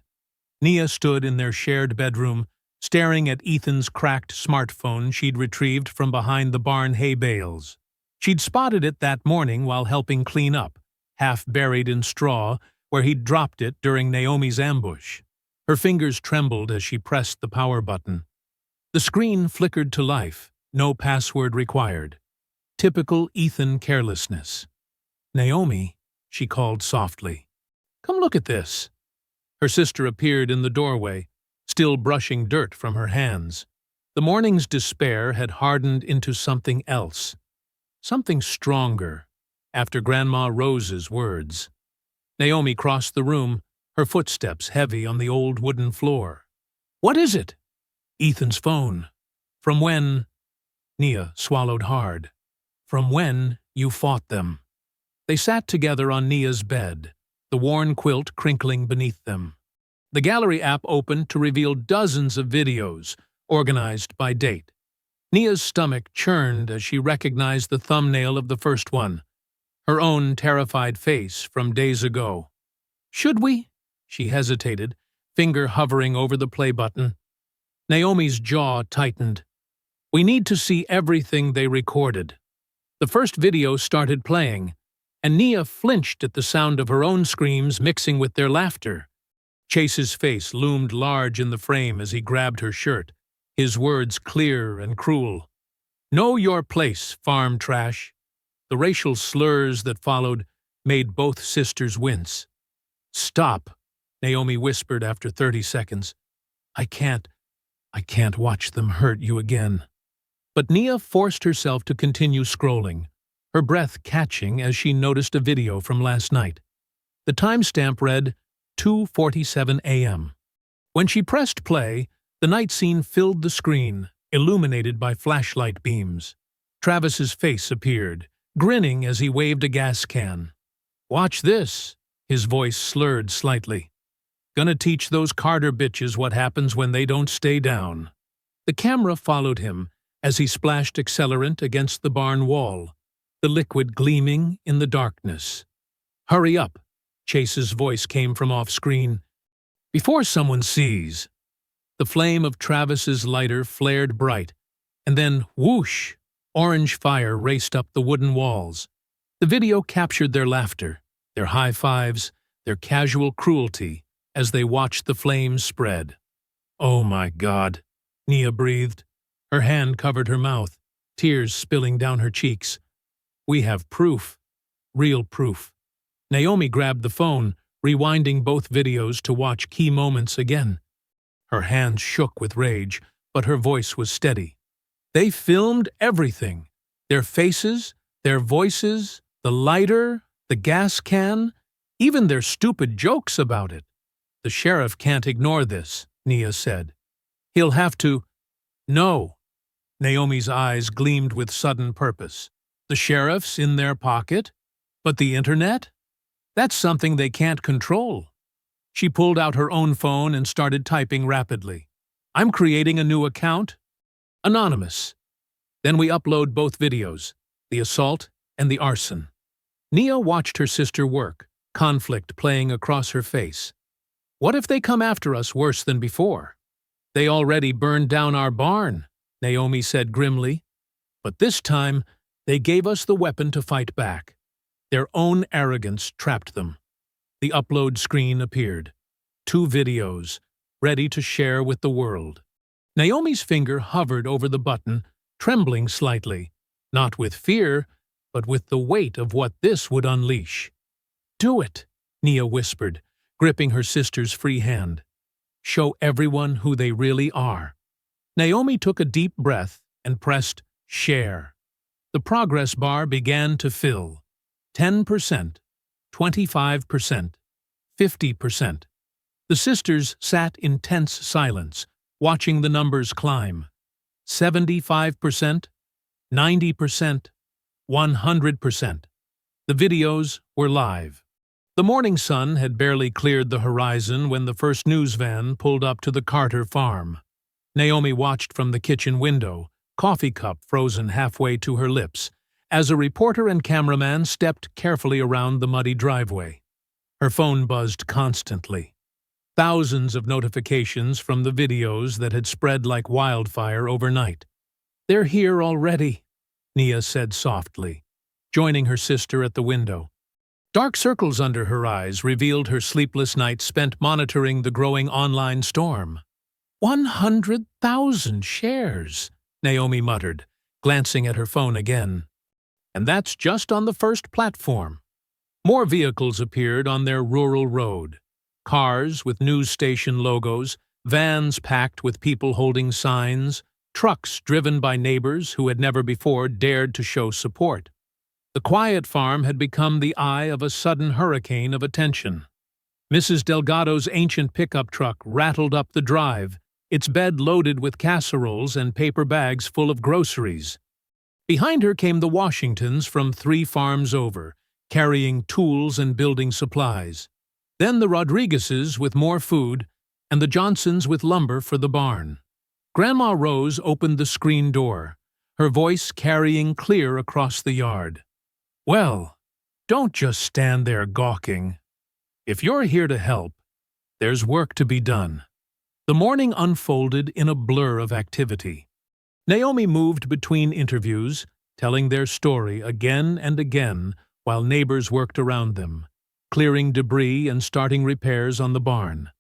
Nia stood in their shared bedroom, staring at Ethan's cracked smartphone she'd retrieved from behind the barn hay bales. She'd spotted it that morning while helping clean up, half buried in straw, where he'd dropped it during Naomi's ambush. Her fingers trembled as she pressed the power button. The screen flickered to life, no password required. Typical Ethan carelessness. "Naomi," she called softly. "Come look at this." Her sister appeared in the doorway, still brushing dirt from her hands. The morning's despair had hardened into something else. Something stronger, after Grandma Rose's words. Naomi crossed the room, her footsteps heavy on the old wooden floor. "What is it?" "Ethan's phone. From when—" Nia swallowed hard. "From when you fought them." They sat together on Nia's bed, the worn quilt crinkling beneath them. The gallery app opened to reveal dozens of videos, organized by date. Nia's stomach churned as she recognized the thumbnail of the first one, her own terrified face from days ago. "Should we?" She hesitated, finger hovering over the play button. Naomi's jaw tightened. "We need to see everything they recorded." The first video started playing, and Nia flinched at the sound of her own screams mixing with their laughter. Chase's face loomed large in the frame as he grabbed her shirt, his words clear and cruel. "Know your place, farm trash." The racial slurs that followed made both sisters wince. "Stop," Naomi whispered after 30 seconds. I can't watch them hurt you again." But Nia forced herself to continue scrolling, her breath catching as she noticed a video from last night. The timestamp read 2:47 a.m. When she pressed play, the night scene filled the screen, illuminated by flashlight beams. Travis's face appeared, grinning as he waved a gas can. "Watch this," his voice slurred slightly. "Gonna teach those Carter bitches what happens when they don't stay down." The camera followed him as he splashed accelerant against the barn wall, the liquid gleaming in the darkness. "Hurry up," Chase's voice came from off-screen. "Before someone sees." The flame of Travis's lighter flared bright, and then, whoosh, orange fire raced up the wooden walls. The video captured their laughter, their high fives, their casual cruelty as they watched the flames spread. "Oh my God," Nia breathed. Her hand covered her mouth, tears spilling down her cheeks. "We have proof. Real proof." Naomi grabbed the phone, rewinding both videos to watch key moments again. Her hands shook with rage, but her voice was steady. "They filmed everything. Their faces, their voices, the lighter, the gas can, even their stupid jokes about it. The sheriff can't ignore this," Nia said. "He'll have to—" "No." Naomi's eyes gleamed with sudden purpose. "The sheriff's in their pocket? But the internet? That's something they can't control." She pulled out her own phone and started typing rapidly. "I'm creating a new account. Anonymous. Then we upload both videos, the assault and the arson." Nia watched her sister work, conflict playing across her face. "What if they come after us worse than before?" "They already burned down our barn," Naomi said grimly. "But this time, they gave us the weapon to fight back. Their own arrogance trapped them." The upload screen appeared. 2 videos, ready to share with the world. Naomi's finger hovered over the button, trembling slightly, not with fear, but with the weight of what this would unleash. "Do it," Nia whispered, gripping her sister's free hand. "Show everyone who they really are." Naomi took a deep breath and pressed share. The progress bar began to fill. 10%, 25%, 50%. The sisters sat in tense silence, watching the numbers climb. 75%, 90%, 100%. The videos were live. The morning sun had barely cleared the horizon when the first news van pulled up to the Carter farm. Naomi watched from the kitchen window, coffee cup frozen halfway to her lips, as a reporter and cameraman stepped carefully around the muddy driveway. Her phone buzzed constantly. thousands of notifications from the videos that had spread like wildfire overnight. "They're here already," Nia said softly, joining her sister at the window. Dark circles under her eyes revealed her sleepless nights spent monitoring the growing online storm. 100,000 shares, Naomi muttered, glancing at her phone again. And that's just on the first platform. More vehicles appeared on their rural road. Cars with news station logos, vans packed with people holding signs, trucks driven by neighbors who had never before dared to show support. The quiet farm had become the eye of a sudden hurricane of attention. Mrs. Delgado's ancient pickup truck rattled up the drive, its bed loaded with casseroles and paper bags full of groceries. Behind her came the Washingtons from 3 farms over, carrying tools and building supplies. Then the Rodriguezes with more food, and the Johnsons with lumber for the barn. Grandma Rose opened the screen door, her voice carrying clear across the yard. "Well, don't just stand there gawking. If you're here to help, there's work to be done." The morning unfolded in a blur of activity. Naomi moved between interviews, telling their story again and again while neighbors worked around them, clearing debris and starting repairs on the barn.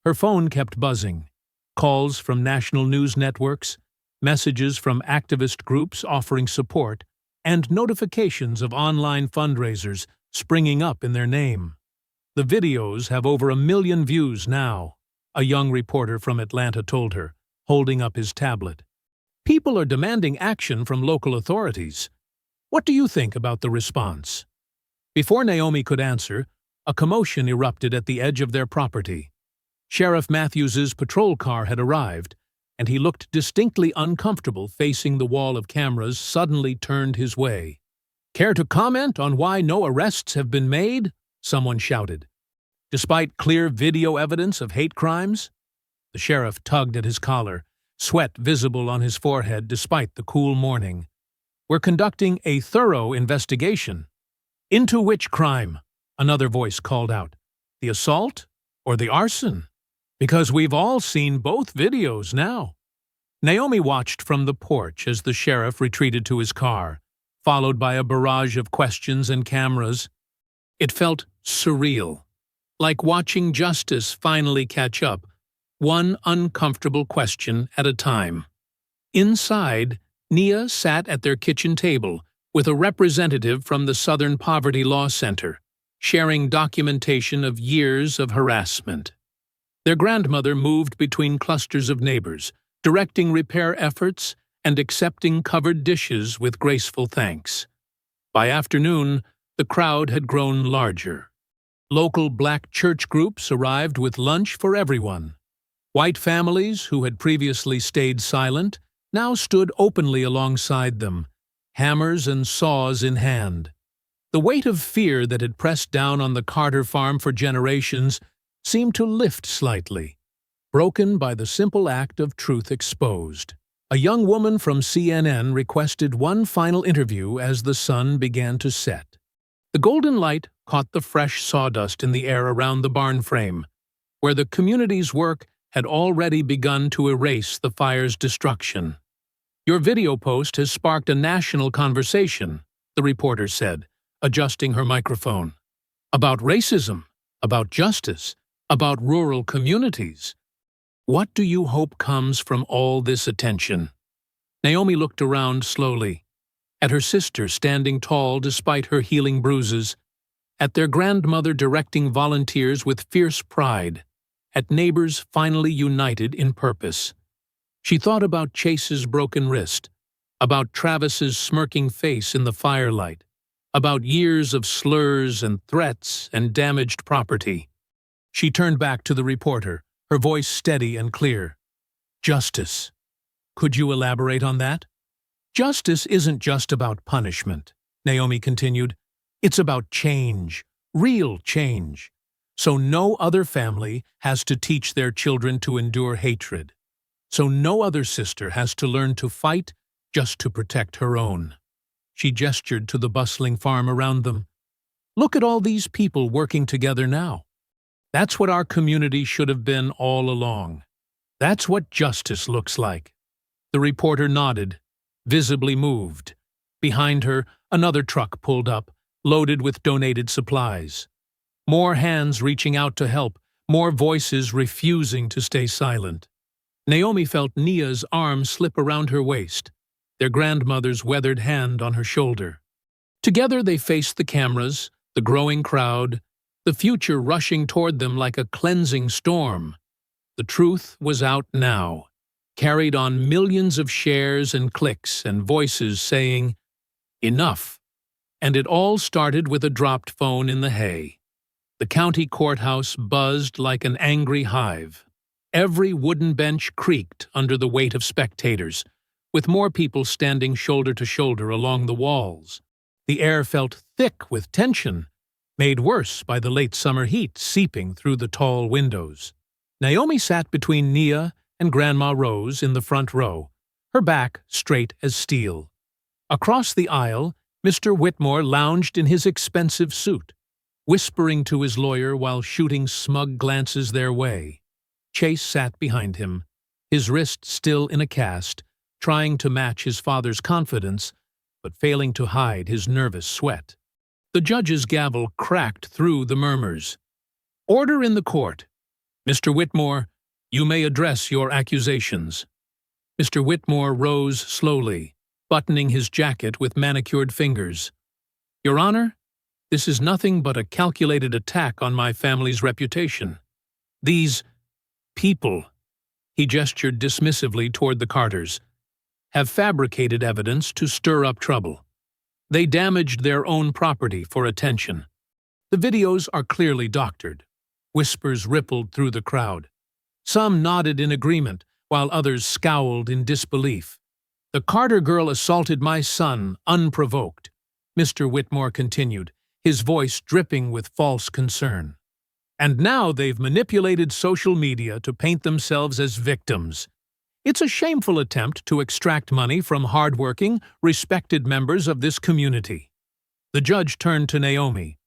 Her phone kept buzzing. Calls from national news networks, messages from activist groups offering support, and notifications of online fundraisers springing up in their name. "The videos have over 1 million views now," a young reporter from Atlanta told her, holding up his tablet. "People are demanding action from local authorities. What do you think about the response?" Before Naomi could answer, a commotion erupted at the edge of their property. Sheriff Matthews's patrol car had arrived, and he looked distinctly uncomfortable facing the wall of cameras suddenly turned his way. "Care to comment on why no arrests have been made?" someone shouted. "Despite clear video evidence of hate crimes?" The sheriff tugged at his collar, sweat visible on his forehead despite the cool morning. "We're conducting a thorough investigation." "Into which crime?" another voice called out. "The assault or the arson? Because we've all seen both videos now." Naomi watched from the porch as the sheriff retreated to his car, followed by a barrage of questions and cameras. It felt surreal, like watching justice finally catch up, one uncomfortable question at a time. Inside, Nia sat at their kitchen table with a representative from the Southern Poverty Law Center, sharing documentation of years of harassment. Their grandmother moved between clusters of neighbors, directing repair efforts and accepting covered dishes with graceful thanks. By afternoon, the crowd had grown larger. Local black church groups arrived with lunch for everyone. White families, who had previously stayed silent, now stood openly alongside them, hammers and saws in hand. The weight of fear that had pressed down on the Carter farm for generations seemed to lift slightly, broken by the simple act of truth exposed. A young woman from CNN requested one final interview as the sun began to set. The golden light caught the fresh sawdust in the air around the barn frame, where the community's work had already begun to erase the fire's destruction. "Your video post has sparked a national conversation," the reporter said, adjusting her microphone. "About racism, about justice, about rural communities. What do you hope comes from all this attention?" Naomi looked around slowly, at her sister standing tall despite her healing bruises, at their grandmother directing volunteers with fierce pride, at neighbors finally united in purpose. She thought about Chase's broken wrist, about Travis's smirking face in the firelight, about years of slurs and threats and damaged property. She turned back to the reporter, her voice steady and clear. "Justice. Could you elaborate on that?" "Justice isn't just about punishment," Naomi continued. "It's about change, real change. So no other family has to teach their children to endure hatred. So no other sister has to learn to fight just to protect her own." She gestured to the bustling farm around them. "Look at all these people working together now. That's what our community should have been all along. That's what justice looks like." The reporter nodded, visibly moved. Behind her, another truck pulled up, loaded with donated supplies. More hands reaching out to help, more voices refusing to stay silent. Naomi felt Nia's arm slip around her waist, their grandmother's weathered hand on her shoulder. Together they faced the cameras, the growing crowd, the future rushing toward them like a cleansing storm. The truth was out now, carried on millions of shares and clicks and voices saying, "Enough." And it all started with a dropped phone in the hay. The county courthouse buzzed like an angry hive. Every wooden bench creaked under the weight of spectators, with more people standing shoulder to shoulder along the walls. The air felt thick with tension, made worse by the late summer heat seeping through the tall windows. Naomi sat between Nia and Grandma Rose in the front row, her back straight as steel. Across the aisle, Mr. Whitmore lounged in his expensive suit, whispering to his lawyer while shooting smug glances their way. Chase sat behind him, his wrist still in a cast, trying to match his father's confidence, but failing to hide his nervous sweat. The judge's gavel cracked through the murmurs. "Order in the court. Mr. Whitmore, you may address your accusations." Mr. Whitmore rose slowly, buttoning his jacket with manicured fingers. "Your Honor, this is nothing but a calculated attack on my family's reputation. These people," he gestured dismissively toward the Carters, "have fabricated evidence to stir up trouble. They damaged their own property for attention. The videos are clearly doctored." Whispers rippled through the crowd. Some nodded in agreement, while others scowled in disbelief. "The Carter girl assaulted my son unprovoked," Mr. Whitmore continued, his voice dripping with false concern. "And now they've manipulated social media to paint themselves as victims. It's a shameful attempt to extract money from hardworking, respected members of this community." The judge turned to Naomi.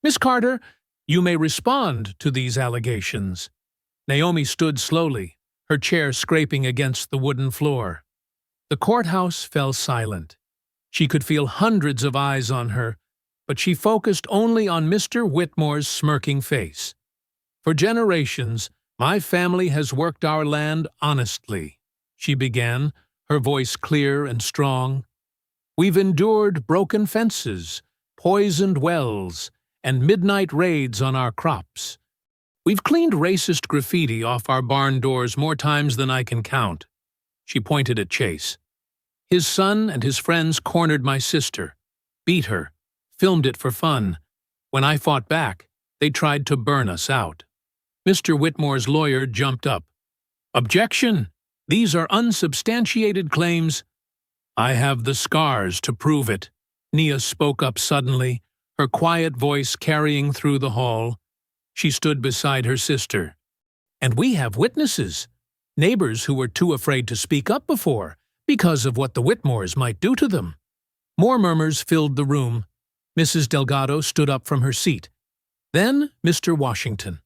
"Miss Carter, you may respond to these allegations." Naomi stood slowly, her chair scraping against the wooden floor. The courthouse fell silent. She could feel hundreds of eyes on her, but she focused only on Mr. Whitmore's smirking face. "For generations, my family has worked our land honestly," she began, her voice clear and strong. "We've endured broken fences, poisoned wells, and midnight raids on our crops. We've cleaned racist graffiti off our barn doors more times than I can count." She pointed at Chase. "His son and his friends cornered my sister, beat her, filmed it for fun. When I fought back, they tried to burn us out." Mr. Whitmore's lawyer jumped up. "Objection! These are unsubstantiated claims." "I have the scars to prove it," Nia spoke up suddenly, her quiet voice carrying through the hall. She stood beside her sister. "And we have witnesses, neighbors who were too afraid to speak up before, because of what the Whitmores might do to them." More murmurs filled the room. Mrs. Delgado stood up from her seat. Then Mr. Washington.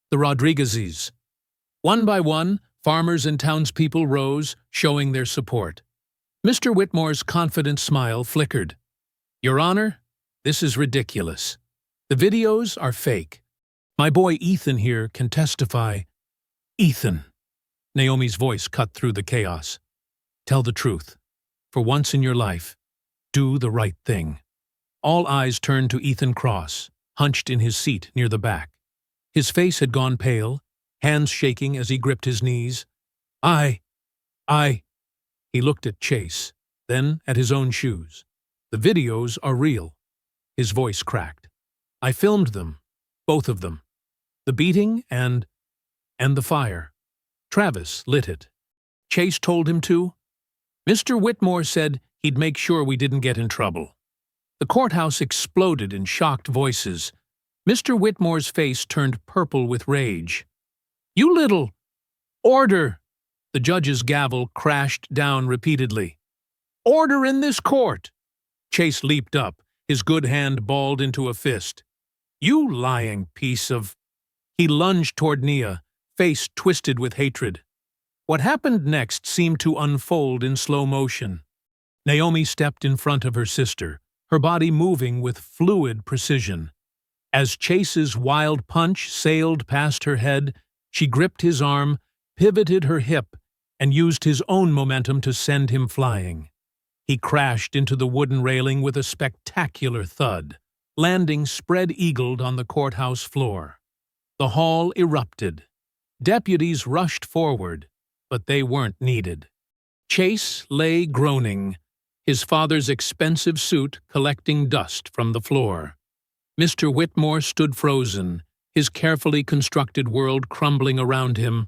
The Rodriguezes. One by one, farmers and townspeople rose, showing their support. Mr. Whitmore's confident smile flickered. "Your Honor, this is ridiculous. The videos are fake. My boy Ethan here can testify." "Ethan," Naomi's voice cut through the chaos. "Tell the truth. For once in your life, do the right thing." All eyes turned to Ethan Cross, hunched in his seat near the back. His face had gone pale, hands shaking as he gripped his knees. I. He looked at Chase, then at his own shoes. "The videos are real." His voice cracked. "I filmed them, both of them. The beating and the fire. Travis lit it. Chase told him to. Mr. Whitmore said he'd make sure we didn't get in trouble." The courthouse exploded in shocked voices. Mr. Whitmore's face turned purple with rage. "You little—" "Order!" The judge's gavel crashed down repeatedly. "Order in this court!" Chase leaped up, his good hand balled into a fist. "You lying piece of—" He lunged toward Nia, face twisted with hatred. What happened next seemed to unfold in slow motion. Naomi stepped in front of her sister, her body moving with fluid precision. As Chase's wild punch sailed past her head, she gripped his arm, pivoted her hip, and used his own momentum to send him flying. He crashed into the wooden railing with a spectacular thud, landing spread-eagled on the courthouse floor. The hall erupted. Deputies rushed forward, but they weren't needed. Chase lay groaning, his father's expensive suit collecting dust from the floor. Mr. Whitmore stood frozen, his carefully constructed world crumbling around him.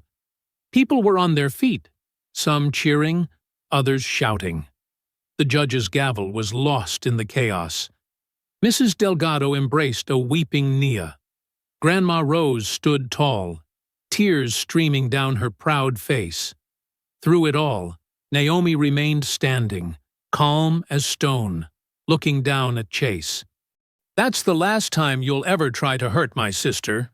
People were on their feet, some cheering, others shouting. The judge's gavel was lost in the chaos. Mrs. Delgado embraced a weeping Nia. Grandma Rose stood tall, tears streaming down her proud face. Through it all, Naomi remained standing, calm as stone, looking down at Chase. "That's the last time you'll ever try to hurt my sister."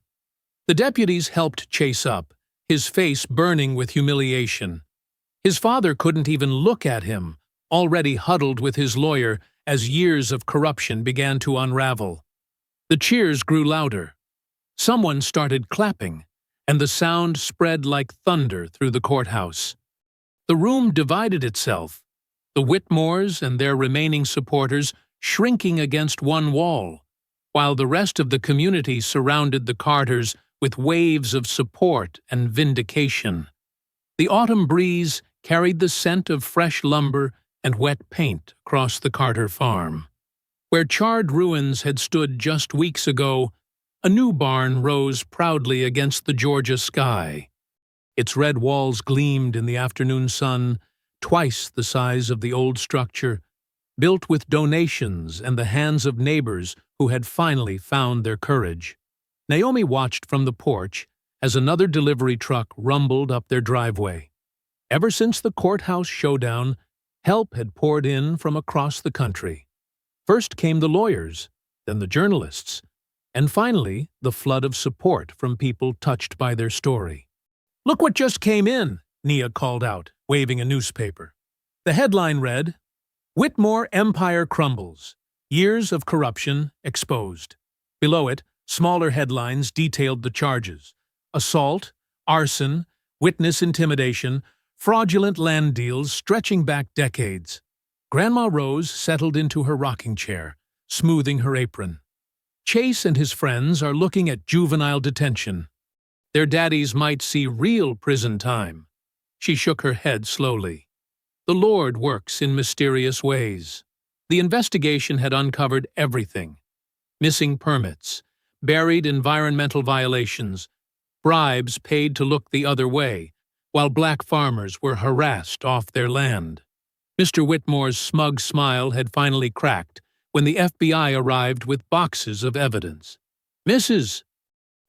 The deputies helped Chase up, his face burning with humiliation. His father couldn't even look at him, already huddled with his lawyer as years of corruption began to unravel. The cheers grew louder. Someone started clapping, and the sound spread like thunder through the courthouse. The room divided itself, the Whitmores and their remaining supporters shrinking against one wall, while the rest of the community surrounded the Carters with waves of support and vindication. The autumn breeze carried the scent of fresh lumber and wet paint across the Carter farm. Where charred ruins had stood just weeks ago, a new barn rose proudly against the Georgia sky. Its red walls gleamed in the afternoon sun, twice the size of the old structure, built with donations and the hands of neighbors who had finally found their courage. Naomi watched from the porch as another delivery truck rumbled up their driveway. Ever since the courthouse showdown, help had poured in from across the country. First came the lawyers, then the journalists, and finally the flood of support from people touched by their story. "Look what just came in," Nia called out, waving a newspaper. The headline read, "Whitmore Empire Crumbles. Years of Corruption Exposed." Below it, smaller headlines detailed the charges: assault, arson, witness intimidation, fraudulent land deals stretching back decades. Grandma Rose settled into her rocking chair, smoothing her apron. Chase and his friends are looking at juvenile detention. Their daddies might see real prison time. She shook her head slowly. The Lord works in mysterious ways. The investigation had uncovered everything: missing permits, buried environmental violations, bribes paid to look the other way, while black farmers were harassed off their land. Mr. Whitmore's smug smile had finally cracked when the FBI arrived with boxes of evidence. "Mrs.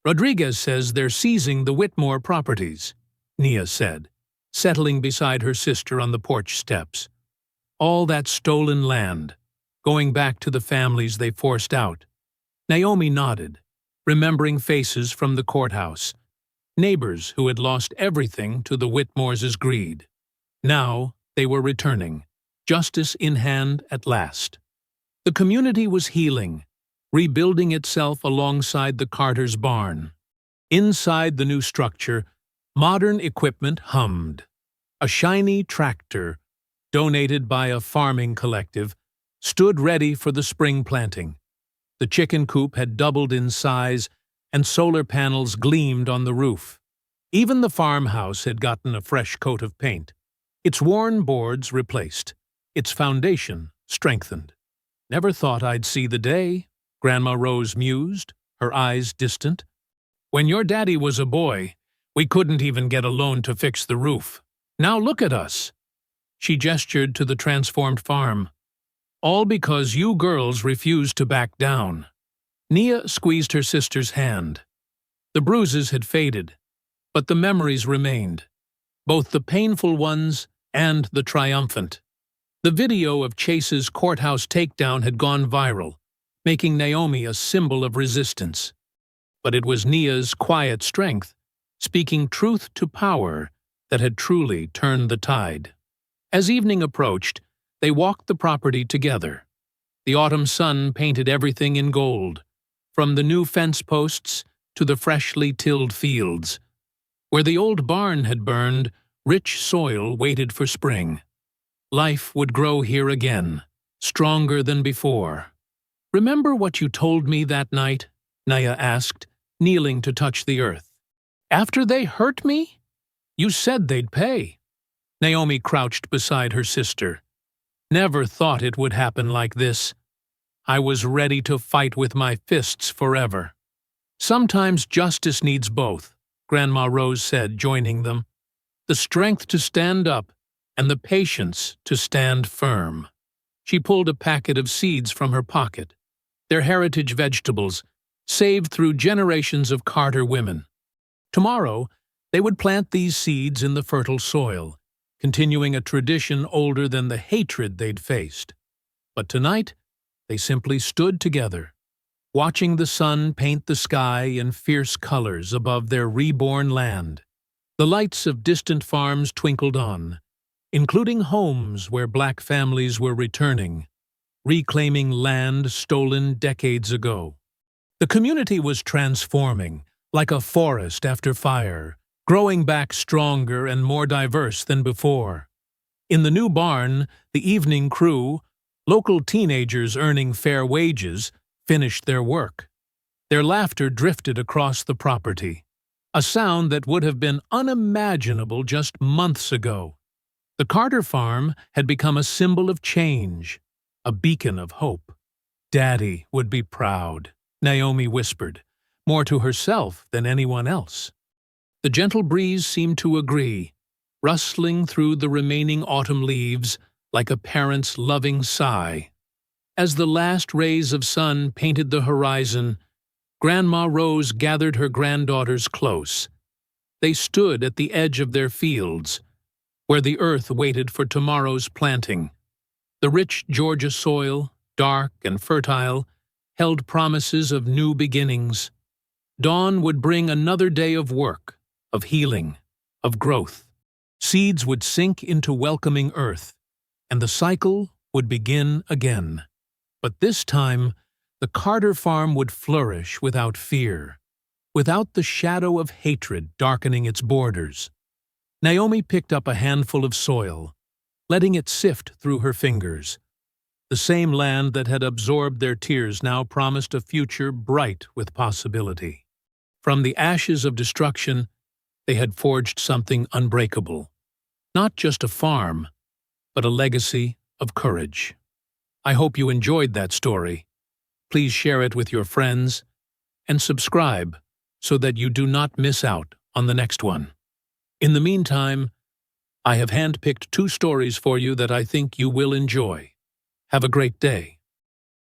Rodriguez says they're seizing the Whitmore properties," Nia said, settling beside her sister on the porch steps. "All that stolen land, going back to the families they forced out." Naomi nodded, remembering faces from the courthouse, neighbors who had lost everything to the Whitmores' greed. Now they were returning, justice in hand at last. The community was healing, rebuilding itself alongside the Carters' barn. Inside the new structure, modern equipment hummed. A shiny tractor, donated by a farming collective, stood ready for the spring planting. The chicken coop had doubled in size, and solar panels gleamed on the roof. Even the farmhouse had gotten a fresh coat of paint, its worn boards replaced, its foundation strengthened. "Never thought I'd see the day," Grandma Rose mused, her eyes distant. "When your daddy was a boy, we couldn't even get a loan to fix the roof. Now look at us." She gestured to the transformed farm. "All because you girls refused to back down." Nia squeezed her sister's hand. The bruises had faded, but the memories remained, both the painful ones and the triumphant. The video of Chase's courthouse takedown had gone viral, making Naomi a symbol of resistance. But it was Nia's quiet strength, speaking truth to power, that had truly turned the tide. As evening approached, they walked the property together. The autumn sun painted everything in gold, from the new fence posts to the freshly tilled fields. Where the old barn had burned, rich soil waited for spring. Life would grow here again, stronger than before. "Remember what you told me that night?" Nia asked, kneeling to touch the earth. "After they hurt me? You said they'd pay." Naomi crouched beside her sister. "Never thought it would happen like this. I was ready to fight with my fists forever." "Sometimes justice needs both," Grandma Rose said, joining them. "The strength to stand up and the patience to stand firm." She pulled a packet of seeds from her pocket. Their heritage vegetables, saved through generations of Carter women. Tomorrow, they would plant these seeds in the fertile soil, continuing a tradition older than the hatred they'd faced. But tonight, they simply stood together, watching the sun paint the sky in fierce colors above their reborn land. The lights of distant farms twinkled on, including homes where black families were returning, reclaiming land stolen decades ago. The community was transforming, like a forest after fire, growing back stronger and more diverse than before. In the new barn, the evening crew, local teenagers earning fair wages, finished their work. Their laughter drifted across the property, a sound that would have been unimaginable just months ago. The Carter farm had become a symbol of change, a beacon of hope. "Daddy would be proud," Naomi whispered, more to herself than anyone else. The gentle breeze seemed to agree, rustling through the remaining autumn leaves like a parent's loving sigh. As the last rays of sun painted the horizon, Grandma Rose gathered her granddaughters close. They stood at the edge of their fields, where the earth waited for tomorrow's planting. The rich Georgia soil, dark and fertile, held promises of new beginnings. Dawn would bring another day of work, of healing, of growth. Seeds would sink into welcoming earth, and the cycle would begin again. But this time, the Carter farm would flourish without fear, without the shadow of hatred darkening its borders. Naomi picked up a handful of soil, letting it sift through her fingers. The same land that had absorbed their tears now promised a future bright with possibility. From the ashes of destruction, they had forged something unbreakable. Not just a farm, but a legacy of courage. I hope you enjoyed that story. Please share it with your friends and subscribe so that you do not miss out on the next one. In the meantime, I have handpicked 2 stories for you that I think you will enjoy. Have a great day.